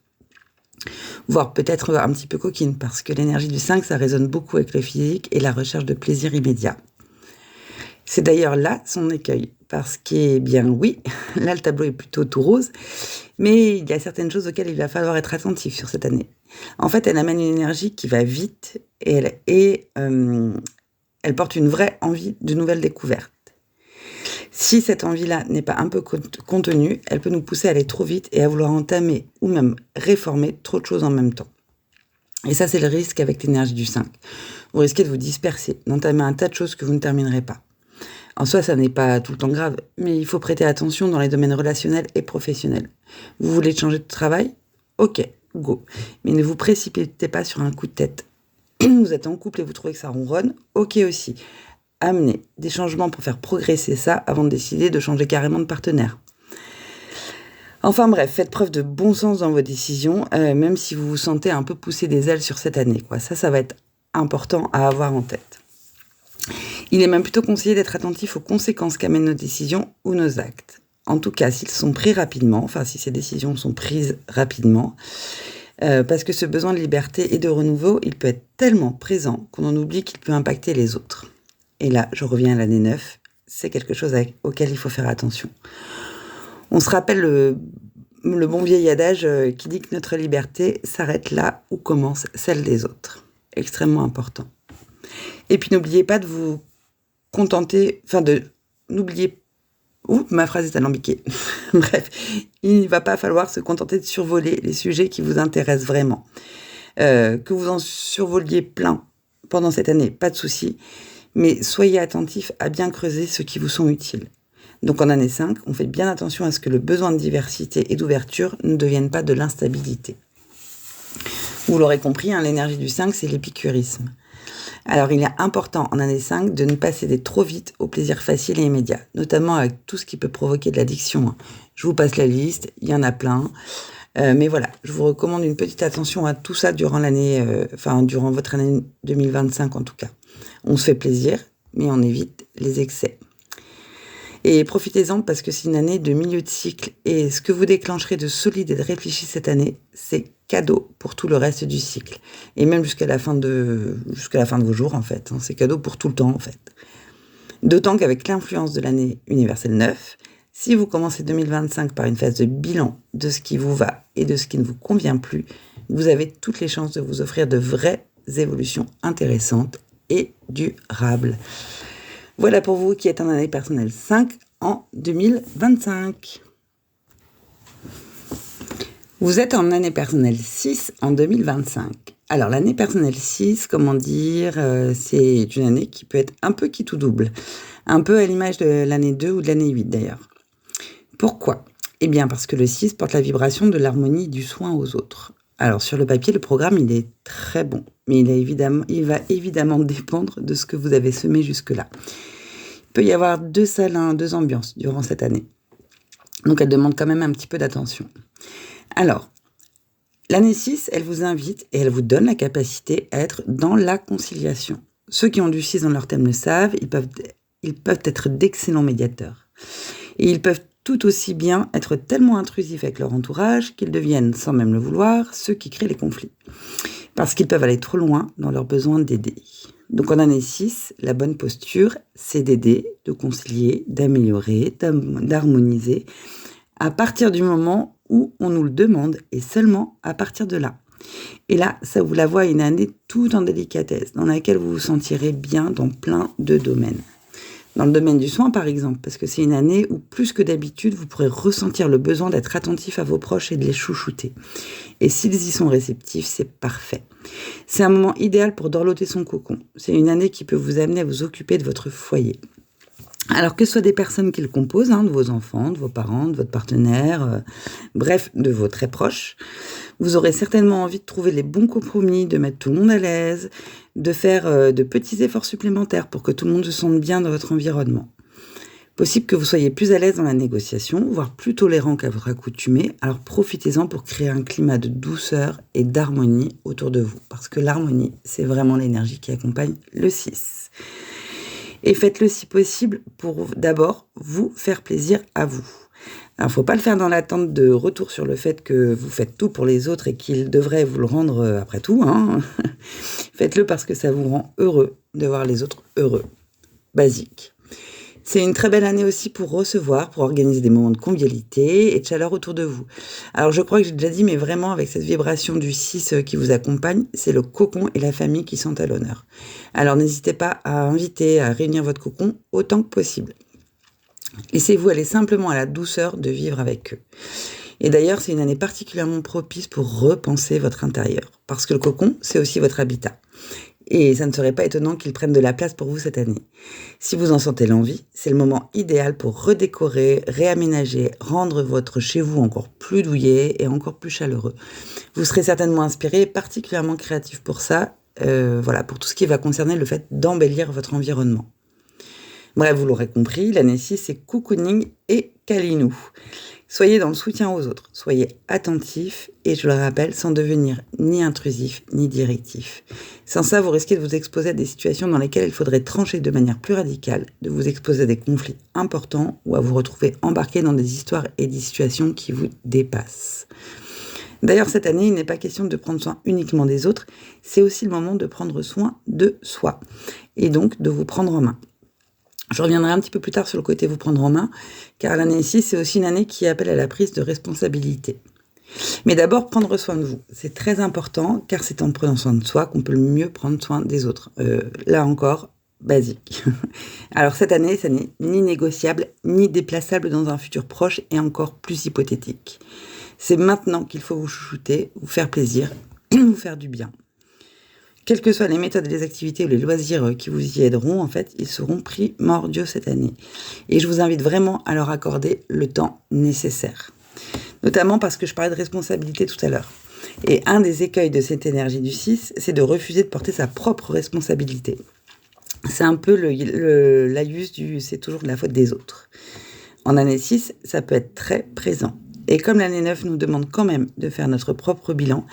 Voire peut-être un petit peu coquine, parce que l'énergie du 5, ça résonne beaucoup avec le physique et la recherche de plaisir immédiat. C'est d'ailleurs là son écueil, parce que, bien oui, là le tableau est plutôt tout rose, mais il y a certaines choses auxquelles il va falloir être attentif sur cette année. En fait, elle amène une énergie qui va vite et elle porte une vraie envie de nouvelles découvertes. Si cette envie-là n'est pas un peu contenue, elle peut nous pousser à aller trop vite et à vouloir entamer ou même réformer trop de choses en même temps. Et ça, c'est le risque avec l'énergie du 5. Vous risquez de vous disperser, d'entamer un tas de choses que vous ne terminerez pas. En soi, ça n'est pas tout le temps grave, mais il faut prêter attention dans les domaines relationnels et professionnels. Vous voulez changer de travail ? Ok, go. Mais ne vous précipitez pas sur un coup de tête. Vous êtes en couple et vous trouvez que ça ronronne ? Ok aussi. amener des changements pour faire progresser ça avant de décider de changer carrément de partenaire. Enfin bref, faites preuve de bon sens dans vos décisions, même si vous vous sentez un peu pousser des ailes sur cette année, quoi. Ça va être important à avoir en tête. Il est même plutôt conseillé d'être attentif aux conséquences qu'amènent nos décisions ou nos actes. En tout cas, s'ils sont pris rapidement, enfin si ces décisions sont prises rapidement, parce que ce besoin de liberté et de renouveau, il peut être tellement présent qu'on en oublie qu'il peut impacter les autres. Et là, je reviens à l'année 9, c'est quelque chose auquel il faut faire attention. On se rappelle le bon vieil adage qui dit que notre liberté s'arrête là où commence celle des autres. Extrêmement important. Et puis n'oubliez pas de vous contenter, ma phrase est alambiquée. Bref, il ne va pas falloir se contenter de survoler les sujets qui vous intéressent vraiment. Que vous en survoliez plein pendant cette année, pas de souci, mais soyez attentifs à bien creuser ceux qui vous sont utiles. Donc en année 5, on fait bien attention à ce que le besoin de diversité et d'ouverture ne devienne pas de l'instabilité. Vous l'aurez compris, l'énergie du 5, c'est l'épicurisme. Alors il est important en année 5 de ne pas céder trop vite aux plaisirs faciles et immédiats, notamment avec tout ce qui peut provoquer de l'addiction. Je vous passe la liste, il y en a plein. Mais voilà, je vous recommande une petite attention à tout ça durant durant votre année 2025 en tout cas. On se fait plaisir, mais on évite les excès. Et profitez-en parce que c'est une année de milieu de cycle et ce que vous déclencherez de solide et de réfléchi cette année, c'est cadeau pour tout le reste du cycle. Et même jusqu'à la fin de vos jours en fait. C'est cadeau pour tout le temps en fait. D'autant qu'avec l'influence de l'année universelle 9, si vous commencez 2025 par une phase de bilan de ce qui vous va et de ce qui ne vous convient plus, vous avez toutes les chances de vous offrir de vraies évolutions intéressantes et durables. Voilà pour vous qui êtes en année personnelle 5 en 2025. Vous êtes en année personnelle 6 en 2025. Alors l'année personnelle 6, comment dire, c'est une année qui peut être un peu qui tout double. Un peu à l'image de l'année 2 ou de l'année 8 d'ailleurs. Pourquoi ? Eh bien parce que le 6 porte la vibration de l'harmonie et du soin aux autres. Alors sur le papier, le programme il est très bon, mais il va évidemment dépendre de ce que vous avez semé jusque-là. Il peut y avoir 2 salins, 2 ambiances durant cette année. Donc elle demande quand même un petit peu d'attention. Alors, l'année 6, elle vous invite et elle vous donne la capacité à être dans la conciliation. Ceux qui ont du 6 dans leur thème le savent, ils peuvent être d'excellents médiateurs. Et ils peuvent tout aussi bien être tellement intrusifs avec leur entourage qu'ils deviennent, sans même le vouloir, ceux qui créent les conflits. Parce qu'ils peuvent aller trop loin dans leur besoin d'aider. Donc en année 6, la bonne posture, c'est d'aider, de concilier, d'améliorer, d'harmoniser, à partir du moment où on nous le demande et seulement à partir de là. Et là, ça vous la voit une année tout en délicatesse, dans laquelle vous vous sentirez bien dans plein de domaines. Dans le domaine du soin, par exemple, parce que c'est une année où, plus que d'habitude, vous pourrez ressentir le besoin d'être attentif à vos proches et de les chouchouter. Et s'ils y sont réceptifs, c'est parfait. C'est un moment idéal pour dorloter son cocon. C'est une année qui peut vous amener à vous occuper de votre foyer. Alors que ce soit des personnes qui le composent, de vos enfants, de vos parents, de votre partenaire, bref, de vos très proches, vous aurez certainement envie de trouver les bons compromis, de mettre tout le monde à l'aise, de faire de petits efforts supplémentaires pour que tout le monde se sente bien dans votre environnement. Possible que vous soyez plus à l'aise dans la négociation, voire plus tolérant qu'à votre accoutumée, alors profitez-en pour créer un climat de douceur et d'harmonie autour de vous, parce que l'harmonie, c'est vraiment l'énergie qui accompagne le 6. Et faites-le si possible pour d'abord vous faire plaisir à vous. Alors, faut pas le faire dans l'attente de retour sur le fait que vous faites tout pour les autres et qu'ils devraient vous le rendre après tout. Faites-le parce que ça vous rend heureux de voir les autres heureux. Basique. C'est une très belle année aussi pour recevoir, pour organiser des moments de convivialité et de chaleur autour de vous. Alors je crois que j'ai déjà dit, mais vraiment avec cette vibration du 6 qui vous accompagne, c'est le cocon et la famille qui sont à l'honneur. Alors n'hésitez pas à inviter, à réunir votre cocon autant que possible. Laissez-vous aller simplement à la douceur de vivre avec eux. Et d'ailleurs, c'est une année particulièrement propice pour repenser votre intérieur, parce que le cocon, c'est aussi votre habitat. Et ça ne serait pas étonnant qu'il prenne de la place pour vous cette année. Si vous en sentez l'envie, c'est le moment idéal pour redécorer, réaménager, rendre votre chez vous encore plus douillet et encore plus chaleureux. Vous serez certainement inspiré, particulièrement créatif pour ça, pour tout ce qui va concerner le fait d'embellir votre environnement. Bref, vous l'aurez compris, l'année 6, c'est cocooning et câlinou. Soyez dans le soutien aux autres, soyez attentifs et je le rappelle, sans devenir ni intrusif ni directif. Sans ça, vous risquez de vous exposer à des situations dans lesquelles il faudrait trancher de manière plus radicale, de vous exposer à des conflits importants ou à vous retrouver embarqué dans des histoires et des situations qui vous dépassent. D'ailleurs, cette année, il n'est pas question de prendre soin uniquement des autres, c'est aussi le moment de prendre soin de soi et donc de vous prendre en main. Je reviendrai un petit peu plus tard sur le côté vous prendre en main, car l'année 6, c'est aussi une année qui appelle à la prise de responsabilité. Mais d'abord, prendre soin de vous. C'est très important, car c'est en prenant soin de soi qu'on peut le mieux prendre soin des autres. Là encore, basique. Alors cette année, ça n'est ni négociable, ni déplaçable dans un futur proche, et encore plus hypothétique. C'est maintenant qu'il faut vous chouchouter, vous faire plaisir, vous faire du bien. Quelles que soient les méthodes, les activités ou les loisirs qui vous y aideront, en fait, ils seront primordiaux cette année. Et je vous invite vraiment à leur accorder le temps nécessaire. Notamment parce que je parlais de responsabilité tout à l'heure. Et un des écueils de cette énergie du 6, c'est de refuser de porter sa propre responsabilité. C'est un peu l'aïus du « c'est toujours de la faute des autres ». En année 6, ça peut être très présent. Et comme l'année 9 nous demande quand même de faire notre propre bilan,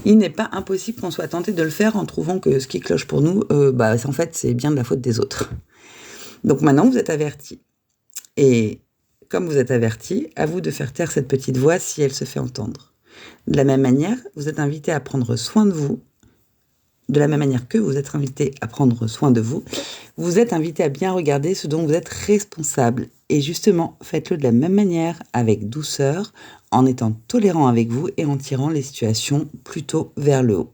il n'est pas impossible qu'on soit tenté de le faire en trouvant que ce qui cloche pour nous, en fait, c'est bien de la faute des autres. Donc maintenant, vous êtes avertis. Et comme vous êtes avertis, à vous de faire taire cette petite voix si elle se fait entendre. De la même manière, vous êtes invité à prendre soin de vous. De la même manière que vous êtes invité à prendre soin de vous, vous êtes invité à bien regarder ce dont vous êtes responsable. Et justement, faites-le de la même manière, avec douceur, en étant tolérant avec vous et en tirant les situations plutôt vers le haut.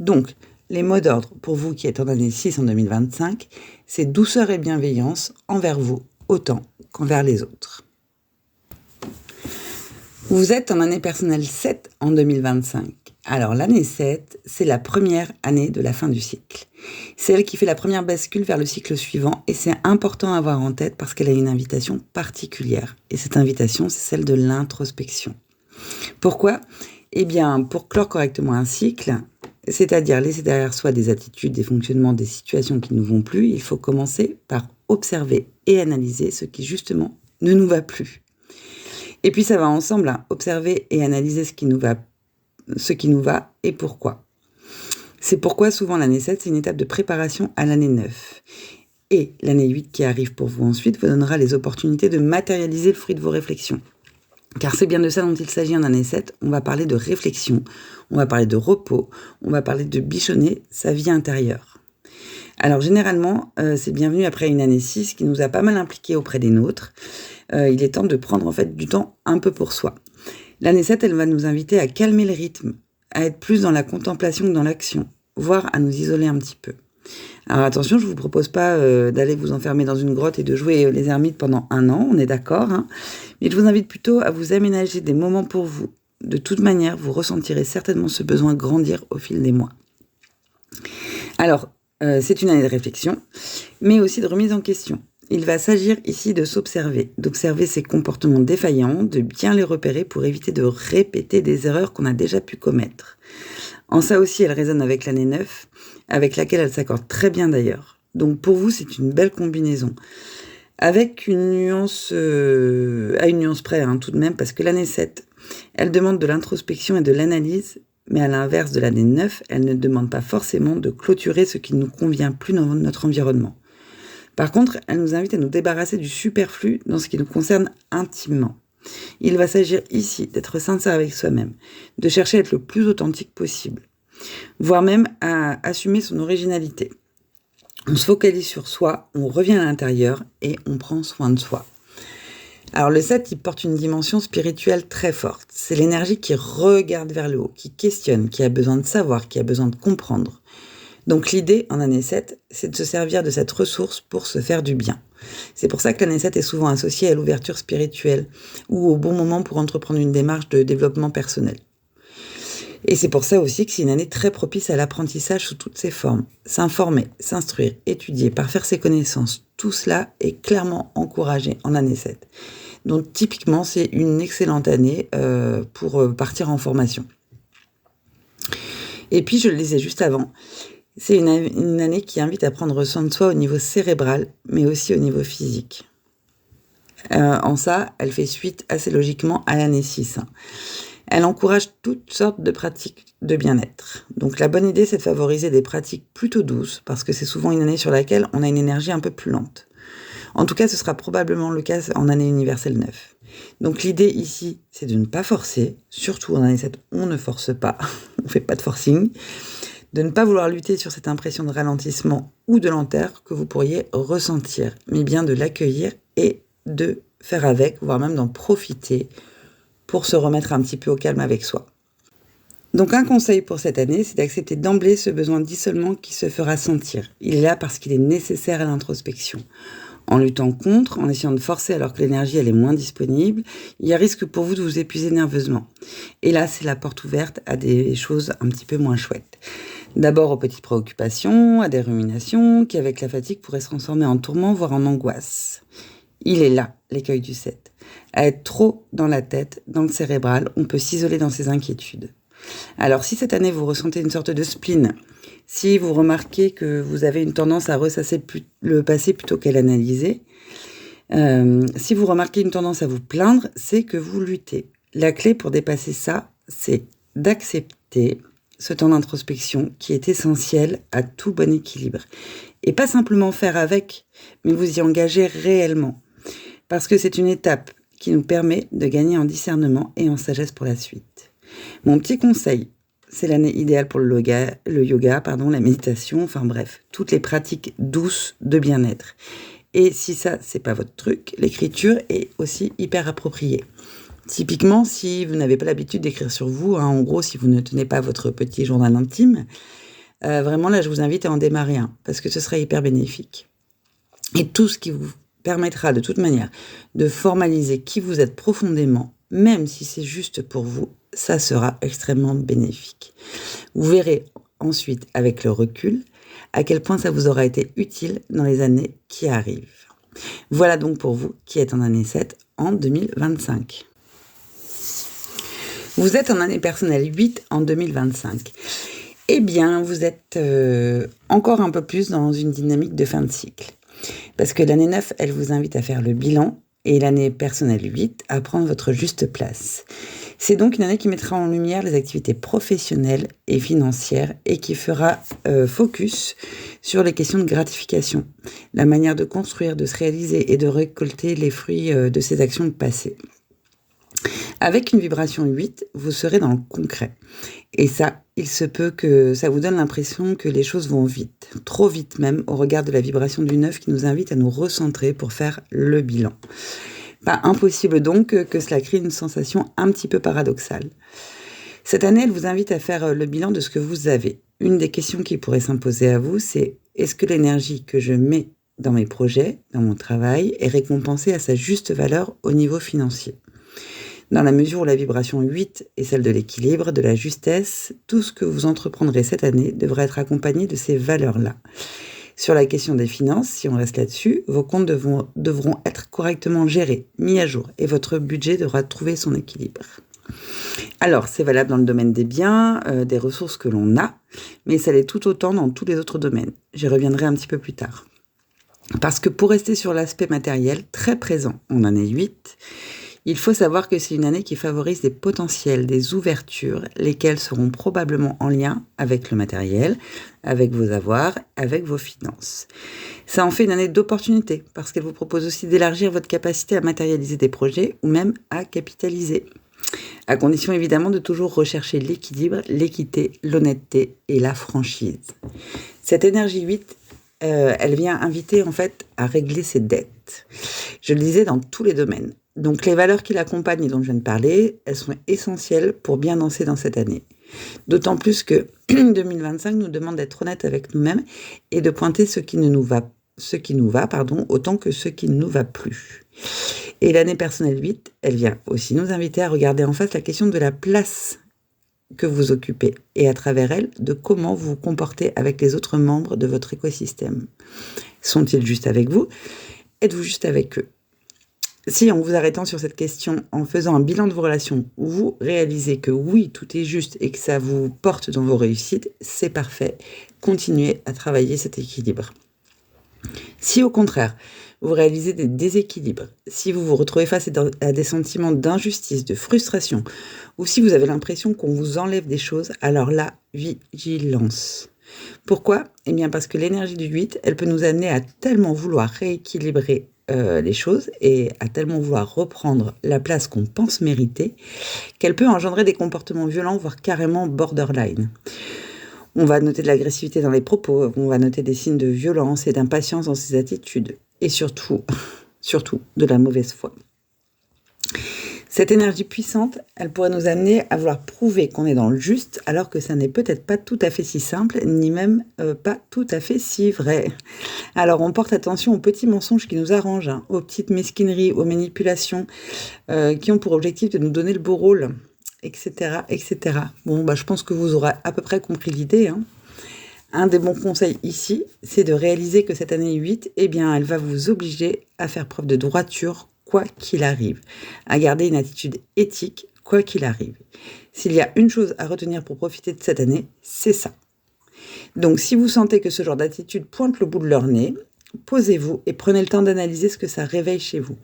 Donc, les mots d'ordre pour vous qui êtes en année 6 en 2025, c'est douceur et bienveillance envers vous autant qu'envers les autres. Vous êtes en année personnelle 7 en 2025. Alors l'année 7, c'est la première année de la fin du cycle. C'est elle qui fait la première bascule vers le cycle suivant et c'est important à avoir en tête parce qu'elle a une invitation particulière. Et cette invitation, c'est celle de l'introspection. Pourquoi ? Eh bien, pour clore correctement un cycle, c'est-à-dire laisser derrière soi des attitudes, des fonctionnements, des situations qui ne nous vont plus, il faut commencer par observer et analyser ce qui justement ne nous va plus. Et puis ça va ensemble, observer et analyser ce qui nous va et pourquoi. C'est pourquoi souvent l'année 7, c'est une étape de préparation à l'année 9. Et l'année 8 qui arrive pour vous ensuite vous donnera les opportunités de matérialiser le fruit de vos réflexions. Car c'est bien de ça dont il s'agit en année 7. On va parler de réflexion, on va parler de repos, on va parler de bichonner sa vie intérieure. Alors généralement, c'est bienvenu après une année 6 qui nous a pas mal impliqués auprès des nôtres. Il est temps de prendre en fait du temps un peu pour soi. L'année 7, elle va nous inviter à calmer le rythme, à être plus dans la contemplation que dans l'action, voire à nous isoler un petit peu. Alors attention, je ne vous propose pas d'aller vous enfermer dans une grotte et de jouer les ermites pendant 1 an, on est d'accord, hein, mais je vous invite plutôt à vous aménager des moments pour vous. De toute manière, vous ressentirez certainement ce besoin grandir au fil des mois. Alors, c'est une année de réflexion, mais aussi de remise en question. Il va s'agir ici de s'observer, d'observer ses comportements défaillants, de bien les repérer pour éviter de répéter des erreurs qu'on a déjà pu commettre. En ça aussi, elle résonne avec l'année 9, avec laquelle elle s'accorde très bien d'ailleurs. Donc pour vous, c'est une belle combinaison. Avec une nuance, à une nuance près tout de même, parce que l'année 7, elle demande de l'introspection et de l'analyse, mais à l'inverse de l'année 9, elle ne demande pas forcément de clôturer ce qui ne nous convient plus dans notre environnement. Par contre, elle nous invite à nous débarrasser du superflu dans ce qui nous concerne intimement. Il va s'agir ici d'être sincère avec soi-même, de chercher à être le plus authentique possible, voire même à assumer son originalité. On se focalise sur soi, on revient à l'intérieur et on prend soin de soi. Alors le 7, il porte une dimension spirituelle très forte. C'est l'énergie qui regarde vers le haut, qui questionne, qui a besoin de savoir, qui a besoin de comprendre. Donc l'idée en année 7, c'est de se servir de cette ressource pour se faire du bien. C'est pour ça que l'année 7 est souvent associée à l'ouverture spirituelle ou au bon moment pour entreprendre une démarche de développement personnel. Et c'est pour ça aussi que c'est une année très propice à l'apprentissage sous toutes ses formes. S'informer, s'instruire, étudier, parfaire ses connaissances, tout cela est clairement encouragé en année 7. Donc typiquement, c'est une excellente année pour partir en formation. Et puis, je le disais juste avant, C'est une année qui invite à prendre soin de soi au niveau cérébral, mais aussi au niveau physique. En ça, elle fait suite assez logiquement à l'année 6. Elle encourage toutes sortes de pratiques de bien-être. Donc la bonne idée, c'est de favoriser des pratiques plutôt douces, parce que c'est souvent une année sur laquelle on a une énergie un peu plus lente. En tout cas, ce sera probablement le cas en année universelle 9. Donc l'idée ici, c'est de ne pas forcer, surtout en année 7, on ne force pas, on ne fait pas de forcing, de ne pas vouloir lutter sur cette impression de ralentissement ou de lenteur que vous pourriez ressentir, mais bien de l'accueillir et de faire avec, voire même d'en profiter pour se remettre un petit peu au calme avec soi. Donc un conseil pour cette année, c'est d'accepter d'emblée ce besoin d'isolement qui se fera sentir. Il est là parce qu'il est nécessaire à l'introspection. En luttant contre, en essayant de forcer alors que l'énergie elle est moins disponible, il y a risque pour vous de vous épuiser nerveusement. Et là, c'est la porte ouverte à des choses un petit peu moins chouettes. D'abord aux petites préoccupations, à des ruminations, qui avec la fatigue pourraient se transformer en tourment, voire en angoisse. Il est là, l'écueil du 7. À être trop dans la tête, dans le cérébral, on peut s'isoler dans ses inquiétudes. Alors si cette année vous ressentez une sorte de spleen, si vous remarquez que vous avez une tendance à ressasser le passé plutôt qu'à l'analyser, si vous remarquez une tendance à vous plaindre, c'est que vous luttez. La clé pour dépasser ça, c'est d'accepter ce temps d'introspection qui est essentiel à tout bon équilibre. Et pas simplement faire avec, mais vous y engager réellement. Parce que c'est une étape qui nous permet de gagner en discernement et en sagesse pour la suite. Mon petit conseil, c'est l'année idéale pour le yoga, la méditation, enfin bref, toutes les pratiques douces de bien-être. Et si ça, c'est pas votre truc, l'écriture est aussi hyper appropriée. Typiquement, si vous n'avez pas l'habitude d'écrire sur vous, en gros, si vous ne tenez pas votre petit journal intime, vraiment là, je vous invite à en démarrer un, parce que ce sera hyper bénéfique. Et tout ce qui vous permettra de toute manière de formaliser qui vous êtes profondément, même si c'est juste pour vous, ça sera extrêmement bénéfique. Vous verrez ensuite, avec le recul, à quel point ça vous aura été utile dans les années qui arrivent. Voilà donc pour vous qui êtes en année 7 en 2025. Vous êtes en année personnelle 8 en 2025. Eh bien, vous êtes encore un peu plus dans une dynamique de fin de cycle. Parce que l'année 9, elle vous invite à faire le bilan et l'année personnelle 8 à prendre votre juste place. C'est donc une année qui mettra en lumière les activités professionnelles et financières et qui fera focus sur les questions de gratification, la manière de construire, de se réaliser et de récolter les fruits de ces actions passées. Avec une vibration 8, vous serez dans le concret. Et ça, il se peut que ça vous donne l'impression que les choses vont vite, trop vite même, au regard de la vibration du 9 qui nous invite à nous recentrer pour faire le bilan. Pas impossible donc que cela crée une sensation un petit peu paradoxale. Cette année, elle vous invite à faire le bilan de ce que vous avez. Une des questions qui pourrait s'imposer à vous, c'est est-ce que l'énergie que je mets dans mes projets, dans mon travail, est récompensée à sa juste valeur au niveau financier ? Dans la mesure où la vibration 8 est celle de l'équilibre, de la justesse, tout ce que vous entreprendrez cette année devrait être accompagné de ces valeurs-là. Sur la question des finances, si on reste là-dessus, vos comptes devront être correctement gérés, mis à jour, et votre budget devra trouver son équilibre. Alors, c'est valable dans le domaine des biens, des ressources que l'on a, mais ça l'est tout autant dans tous les autres domaines. J'y reviendrai un petit peu plus tard. Parce que pour rester sur l'aspect matériel, très présent en année 8, il faut savoir que c'est une année qui favorise des potentiels, des ouvertures, lesquelles seront probablement en lien avec le matériel, avec vos avoirs, avec vos finances. Ça en fait une année d'opportunité, parce qu'elle vous propose aussi d'élargir votre capacité à matérialiser des projets ou même à capitaliser. À condition évidemment de toujours rechercher l'équilibre, l'équité, l'honnêteté et la franchise. Cette énergie 8, elle vient inviter en fait à régler ses dettes. Je le disais dans tous les domaines. Donc les valeurs qui l'accompagnent et dont je viens de parler, elles sont essentielles pour bien danser dans cette année. D'autant plus que 2025 nous demande d'être honnête avec nous-mêmes et de pointer ce qui nous va autant que ce qui ne nous va plus. Et l'année personnelle 8, elle vient aussi nous inviter à regarder en face la question de la place que vous occupez et à travers elle, de comment vous vous comportez avec les autres membres de votre écosystème. Sont-ils juste avec vous ? Êtes-vous juste avec eux ? Si en vous arrêtant sur cette question, en faisant un bilan de vos relations, vous réalisez que oui, tout est juste et que ça vous porte dans vos réussites, c'est parfait. Continuez à travailler cet équilibre. Si au contraire, vous réalisez des déséquilibres, si vous vous retrouvez face à des sentiments d'injustice, de frustration, ou si vous avez l'impression qu'on vous enlève des choses, alors là, vigilance. Pourquoi ? Eh bien parce que l'énergie du 8, elle peut nous amener à tellement vouloir rééquilibrer les choses et à tellement vouloir reprendre la place qu'on pense mériter, qu'elle peut engendrer des comportements violents, voire carrément borderline. On va noter de l'agressivité dans les propos, on va noter des signes de violence et d'impatience dans ses attitudes, et surtout de la mauvaise foi. Cette énergie puissante, elle pourrait nous amener à vouloir prouver qu'on est dans le juste, alors que ça n'est peut-être pas tout à fait si simple, ni même pas tout à fait si vrai. Alors on porte attention aux petits mensonges qui nous arrangent, aux petites mesquineries, aux manipulations, qui ont pour objectif de nous donner le beau rôle, etc., etc. Bon, je pense que vous aurez à peu près compris l'idée. Un des bons conseils ici, c'est de réaliser que cette année 8, eh bien, elle va vous obliger à faire preuve de droiture, quoi qu'il arrive, à garder une attitude éthique, quoi qu'il arrive. S'il y a une chose à retenir pour profiter de cette année, c'est ça. Donc, si vous sentez que ce genre d'attitude pointe le bout de leur nez, posez-vous et prenez le temps d'analyser ce que ça réveille chez vous.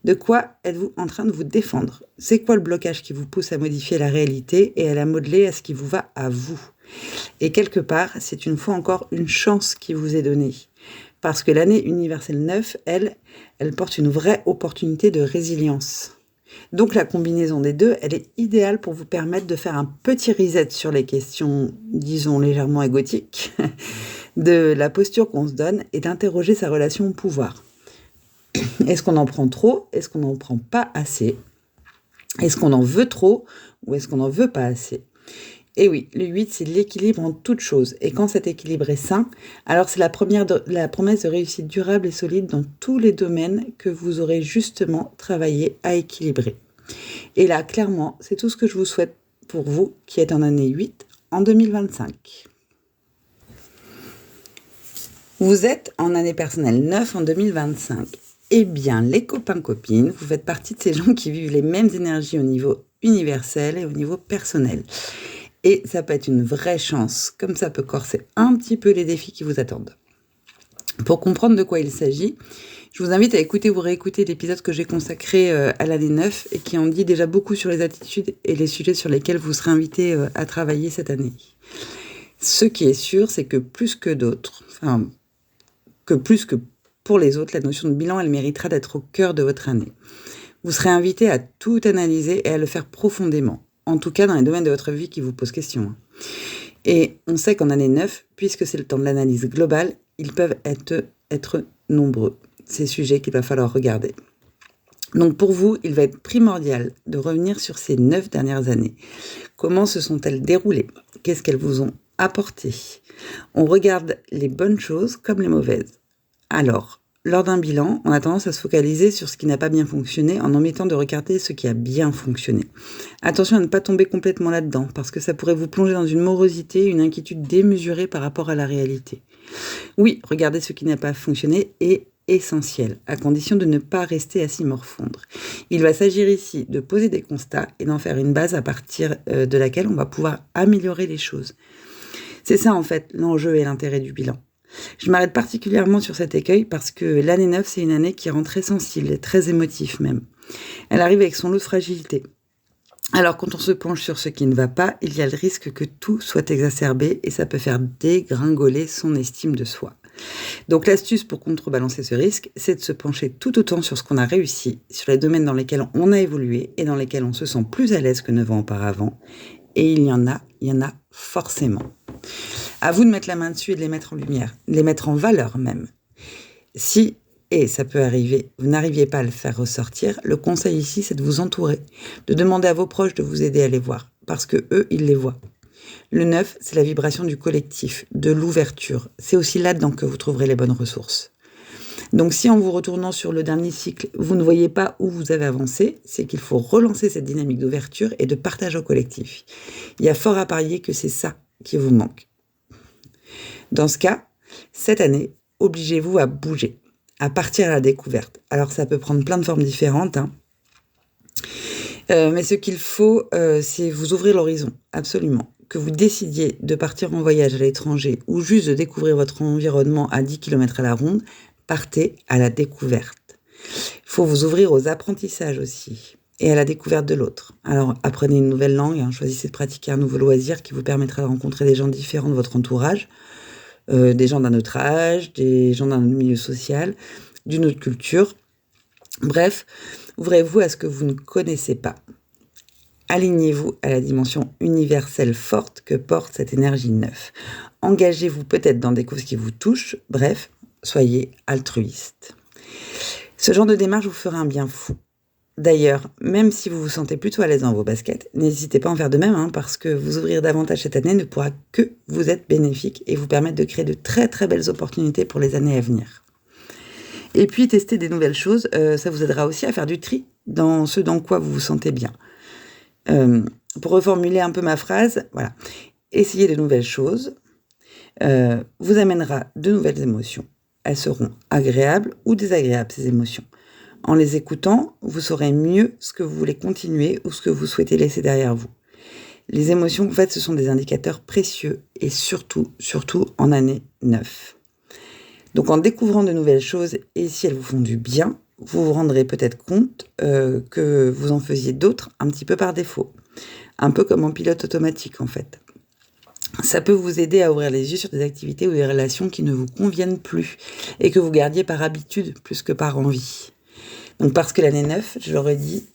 De quoi êtes-vous en train de vous défendre ? C'est quoi le blocage qui vous pousse à modifier la réalité et à la modeler à ce qui vous va à vous ? Et quelque part, c'est une fois encore une chance qui vous est donnée. Parce que l'année universelle 9, elle porte une vraie opportunité de résilience. Donc la combinaison des deux, elle est idéale pour vous permettre de faire un petit reset sur les questions, disons, légèrement égotiques, de la posture qu'on se donne et d'interroger sa relation au pouvoir. Est-ce qu'on en prend trop ? Est-ce qu'on n'en prend pas assez ? Est-ce qu'on en veut trop ou est-ce qu'on n'en veut pas assez ? Et oui, le 8, c'est l'équilibre en toutes choses. Et quand cet équilibre est sain, alors c'est la promesse de réussite durable et solide dans tous les domaines que vous aurez justement travaillé à équilibrer. Et là, clairement, c'est tout ce que je vous souhaite pour vous qui êtes en année 8 en 2025. Vous êtes en année personnelle 9 en 2025. Eh bien, les copains-copines, vous faites partie de ces gens qui vivent les mêmes énergies au niveau universel et au niveau personnel. Et ça peut être une vraie chance, comme ça peut corser un petit peu les défis qui vous attendent. Pour comprendre de quoi il s'agit, je vous invite à écouter ou réécouter l'épisode que j'ai consacré à l'année 9 et qui en dit déjà beaucoup sur les attitudes et les sujets sur lesquels vous serez invités à travailler cette année. Ce qui est sûr, c'est que plus que pour les autres, la notion de bilan, elle méritera d'être au cœur de votre année. Vous serez invité à tout analyser et à le faire profondément. En tout cas, dans les domaines de votre vie qui vous posent question. Et on sait qu'en année 9, puisque c'est le temps de l'analyse globale, ils peuvent être nombreux, ces sujets qu'il va falloir regarder. Donc pour vous, il va être primordial de revenir sur ces 9 dernières années. Comment se sont-elles déroulées ? Qu'est-ce qu'elles vous ont apporté ? On regarde les bonnes choses comme les mauvaises. Alors, lors d'un bilan, on a tendance à se focaliser sur ce qui n'a pas bien fonctionné en omettant de regarder ce qui a bien fonctionné. Attention à ne pas tomber complètement là-dedans, parce que ça pourrait vous plonger dans une morosité, une inquiétude démesurée par rapport à la réalité. Oui, regarder ce qui n'a pas fonctionné est essentiel, à condition de ne pas rester à s'y morfondre. Il va s'agir ici de poser des constats et d'en faire une base à partir de laquelle on va pouvoir améliorer les choses. C'est ça en fait l'enjeu et l'intérêt du bilan. Je m'arrête particulièrement sur cet écueil parce que l'année 9, c'est une année qui rend très sensible, très émotif même. Elle arrive avec son lot de fragilité. Alors quand on se penche sur ce qui ne va pas, il y a le risque que tout soit exacerbé et ça peut faire dégringoler son estime de soi. Donc l'astuce pour contrebalancer ce risque, c'est de se pencher tout autant sur ce qu'on a réussi, sur les domaines dans lesquels on a évolué et dans lesquels on se sent plus à l'aise que 9 ans auparavant. Et il y en a forcément. À vous de mettre la main dessus et de les mettre en lumière, de les mettre en valeur même. Si, et ça peut arriver, vous n'arriviez pas à le faire ressortir, le conseil ici, c'est de vous entourer, de demander à vos proches de vous aider à les voir, parce que eux, ils les voient. Le 9, c'est la vibration du collectif, de l'ouverture. C'est aussi là-dedans que vous trouverez les bonnes ressources. Donc si en vous retournant sur le dernier cycle, vous ne voyez pas où vous avez avancé, c'est qu'il faut relancer cette dynamique d'ouverture et de partage au collectif. Il y a fort à parier que c'est ça qui vous manque. Dans ce cas, cette année, obligez-vous à bouger, à partir à la découverte. Alors ça peut prendre plein de formes différentes, hein. Mais ce qu'il faut, c'est vous ouvrir l'horizon, absolument. Que vous décidiez de partir en voyage à l'étranger ou juste de découvrir votre environnement à 10 km à la ronde, partez à la découverte. Il faut vous ouvrir aux apprentissages aussi et à la découverte de l'autre. Alors apprenez une nouvelle langue, hein, choisissez de pratiquer un nouveau loisir qui vous permettra de rencontrer des gens différents de votre entourage, des gens d'un autre âge, des gens d'un autre milieu social, d'une autre culture. Bref, ouvrez-vous à ce que vous ne connaissez pas. Alignez-vous à la dimension universelle forte que porte cette énergie neuve. Engagez-vous peut-être dans des causes qui vous touchent. Bref, soyez altruiste. Ce genre de démarche vous fera un bien fou. D'ailleurs, même si vous vous sentez plutôt à l'aise dans vos baskets, n'hésitez pas à en faire de même, hein, parce que vous ouvrir davantage cette année ne pourra que vous être bénéfique et vous permettre de créer de très très belles opportunités pour les années à venir. Et puis, tester des nouvelles choses, ça vous aidera aussi à faire du tri dans ce dans quoi vous vous sentez bien. Pour reformuler un peu ma phrase, voilà. Essayer de nouvelles choses vous amènera de nouvelles émotions. Elles seront agréables ou désagréables, ces émotions. En les écoutant, vous saurez mieux ce que vous voulez continuer ou ce que vous souhaitez laisser derrière vous. Les émotions, en fait, ce sont des indicateurs précieux et surtout en année 9. Donc, en découvrant de nouvelles choses et si elles vous font du bien, vous vous rendrez peut-être compte que vous en faisiez d'autres un petit peu par défaut. Un peu comme en pilote automatique, en fait. Ça peut vous aider à ouvrir les yeux sur des activités ou des relations qui ne vous conviennent plus et que vous gardiez par habitude plus que par envie. Donc parce que l'année 9, je l'aurais dit,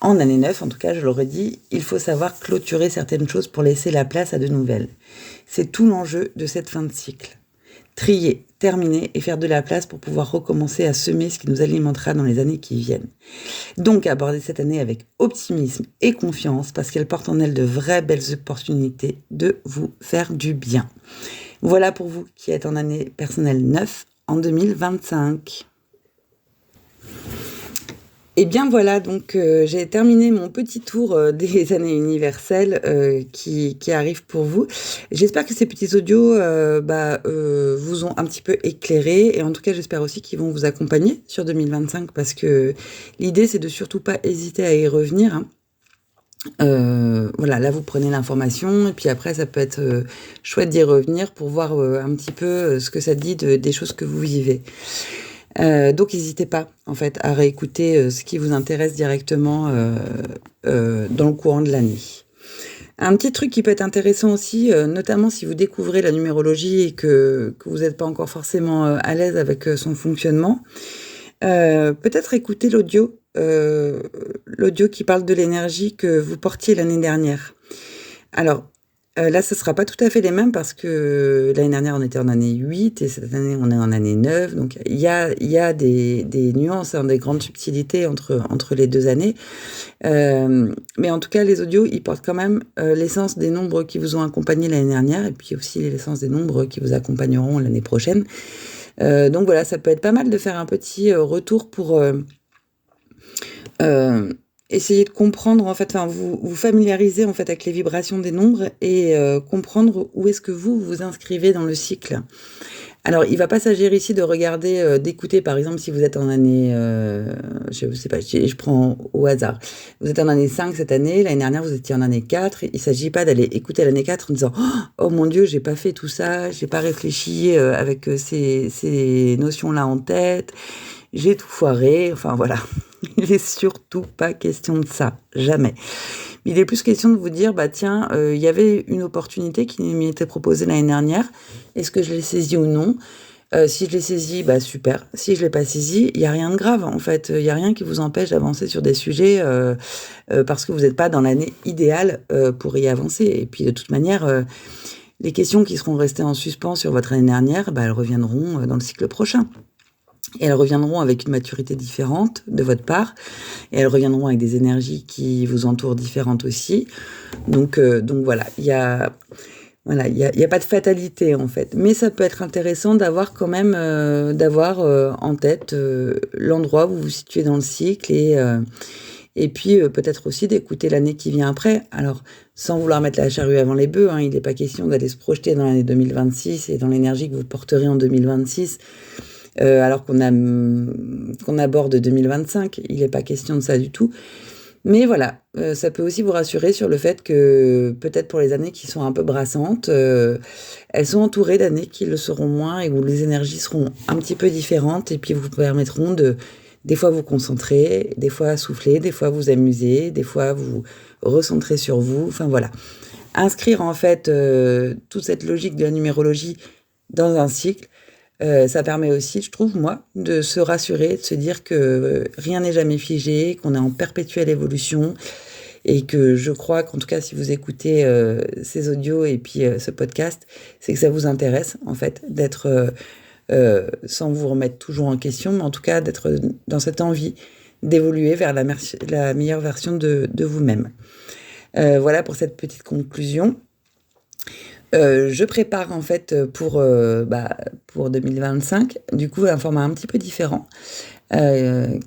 en année 9 en tout cas, je l'aurais dit, il faut savoir clôturer certaines choses pour laisser la place à de nouvelles. C'est tout l'enjeu de cette fin de cycle. Trier, terminer et faire de la place pour pouvoir recommencer à semer ce qui nous alimentera dans les années qui viennent. Donc aborder cette année avec optimisme et confiance parce qu'elle porte en elle de vraies belles opportunités de vous faire du bien. Voilà pour vous qui êtes en année personnelle 9 en 2025. Et bien voilà, donc j'ai terminé mon petit tour des années universelles qui arrivent pour vous. J'espère que ces petits audios vous ont un petit peu éclairé et en tout cas j'espère aussi qu'ils vont vous accompagner sur 2025 parce que l'idée c'est de surtout pas hésiter à y revenir, hein. Voilà, là vous prenez l'information et puis après ça peut être chouette d'y revenir pour voir un petit peu ce que ça dit des choses que vous vivez. Donc n'hésitez pas en fait à réécouter ce qui vous intéresse directement dans le courant de l'année. Un petit truc qui peut être intéressant aussi, notamment si vous découvrez la numérologie et que vous n'êtes pas encore forcément à l'aise avec son fonctionnement, peut-être écouter l'audio qui parle de l'énergie que vous portiez l'année dernière. Alors, là, ce ne sera pas tout à fait les mêmes parce que l'année dernière, on était en année 8 et cette année, on est en année 9. Donc, il y a des nuances, hein, des grandes subtilités entre les deux années. Mais en tout cas, les audios, ils portent quand même l'essence des nombres qui vous ont accompagné l'année dernière et puis aussi l'essence des nombres qui vous accompagneront l'année prochaine. Donc voilà, ça peut être pas mal de faire un petit retour pour essayer de comprendre, en fait, vous familiariser en fait avec les vibrations des nombres et comprendre où est-ce que vous vous inscrivez dans le cycle. Alors, il ne va pas s'agir ici de regarder, d'écouter, par exemple, si vous êtes en année, je sais pas, je prends au hasard. Vous êtes en année 5 cette année, l'année dernière, vous étiez en année 4. Il ne s'agit pas d'aller écouter l'année 4 en disant « Oh mon Dieu, j'ai pas fait tout ça, j'ai pas réfléchi avec ces notions-là en tête, j'ai tout foiré. » Enfin, voilà. Il n'est surtout pas question de ça, jamais. Il est plus question de vous dire, tiens, il y avait une opportunité qui m'y était proposée l'année dernière. Est-ce que je l'ai saisie ou non ? Si je l'ai saisie, super. Si je l'ai pas saisie, il n'y a rien de grave. En fait, il n'y a rien qui vous empêche d'avancer sur des sujets parce que vous n'êtes pas dans l'année idéale pour y avancer. Et puis, de toute manière, les questions qui seront restées en suspens sur votre année dernière, elles reviendront dans le cycle prochain. Et elles reviendront avec une maturité différente de votre part. Et elles reviendront avec des énergies qui vous entourent différentes aussi. Donc voilà, il y a pas de fatalité en fait. Mais ça peut être intéressant d'avoir quand même, en tête l'endroit où vous vous situez dans le cycle et puis peut-être aussi d'écouter l'année qui vient après. Alors, sans vouloir mettre la charrue avant les bœufs, hein, il n'est pas question d'aller se projeter dans l'année 2026 et dans l'énergie que vous porterez en 2026. alors qu'on aborde 2025. Il n'est pas question de ça du tout. Mais voilà, ça peut aussi vous rassurer sur le fait que peut-être pour les années qui sont un peu brassantes, elles sont entourées d'années qui le seront moins et où les énergies seront un petit peu différentes et puis vous permettront de des fois vous concentrer, des fois souffler, des fois vous amuser, des fois vous recentrer sur vous. Enfin voilà, inscrire en fait toute cette logique de la numérologie dans un cycle. Ça permet aussi, je trouve, moi, de se rassurer, de se dire que rien n'est jamais figé, qu'on est en perpétuelle évolution et que je crois qu'en tout cas, si vous écoutez ces audios et puis ce podcast, c'est que ça vous intéresse, en fait, d'être, sans vous remettre toujours en question, mais en tout cas, d'être dans cette envie d'évoluer vers la meilleure version de vous-même. Voilà pour cette petite conclusion. Je prépare en fait pour 2025, du coup un format un petit peu différent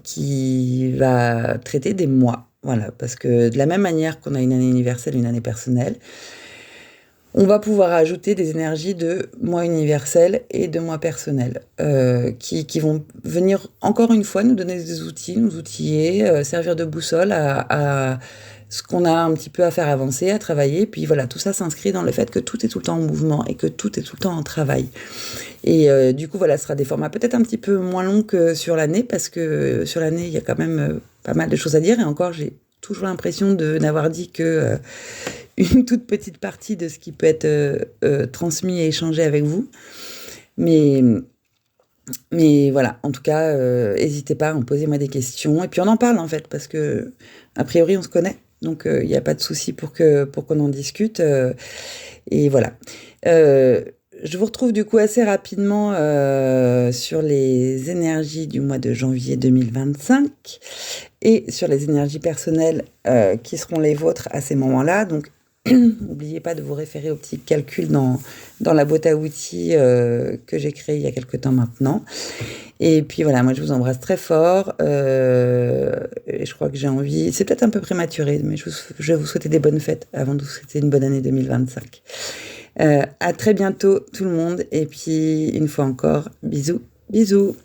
qui va traiter des mois. Voilà, parce que de la même manière qu'on a une année universelle, une année personnelle, on va pouvoir ajouter des énergies de mois universel et de mois personnel qui vont venir encore une fois nous donner des outils, nous outiller, servir de boussole à ce qu'on a un petit peu à faire avancer, à travailler. Puis voilà, tout ça s'inscrit dans le fait que tout est tout le temps en mouvement et que tout est tout le temps en travail. Et du coup, voilà, ce sera des formats peut-être un petit peu moins longs que sur l'année, parce que sur l'année, il y a quand même pas mal de choses à dire. Et encore, j'ai toujours l'impression de n'avoir dit que une toute petite partie de ce qui peut être transmis et échangé avec vous. Mais voilà, en tout cas, n'hésitez pas à me poser moi des questions. Et puis on en parle en fait, parce que a priori on se connaît. Donc il n'y a pas de souci pour qu'on en discute. Et voilà. Je vous retrouve du coup assez rapidement sur les énergies du mois de janvier 2025 et sur les énergies personnelles qui seront les vôtres à ces moments-là. Donc n'oubliez pas de vous référer au petit calcul dans la boîte à outils que j'ai créée il y a quelques temps maintenant. Et puis voilà, moi je vous embrasse très fort. Et je crois que j'ai envie, c'est peut-être un peu prématuré, mais je vais vous souhaiter des bonnes fêtes avant de vous souhaiter une bonne année 2025. À très bientôt tout le monde. Et puis une fois encore, bisous, bisous.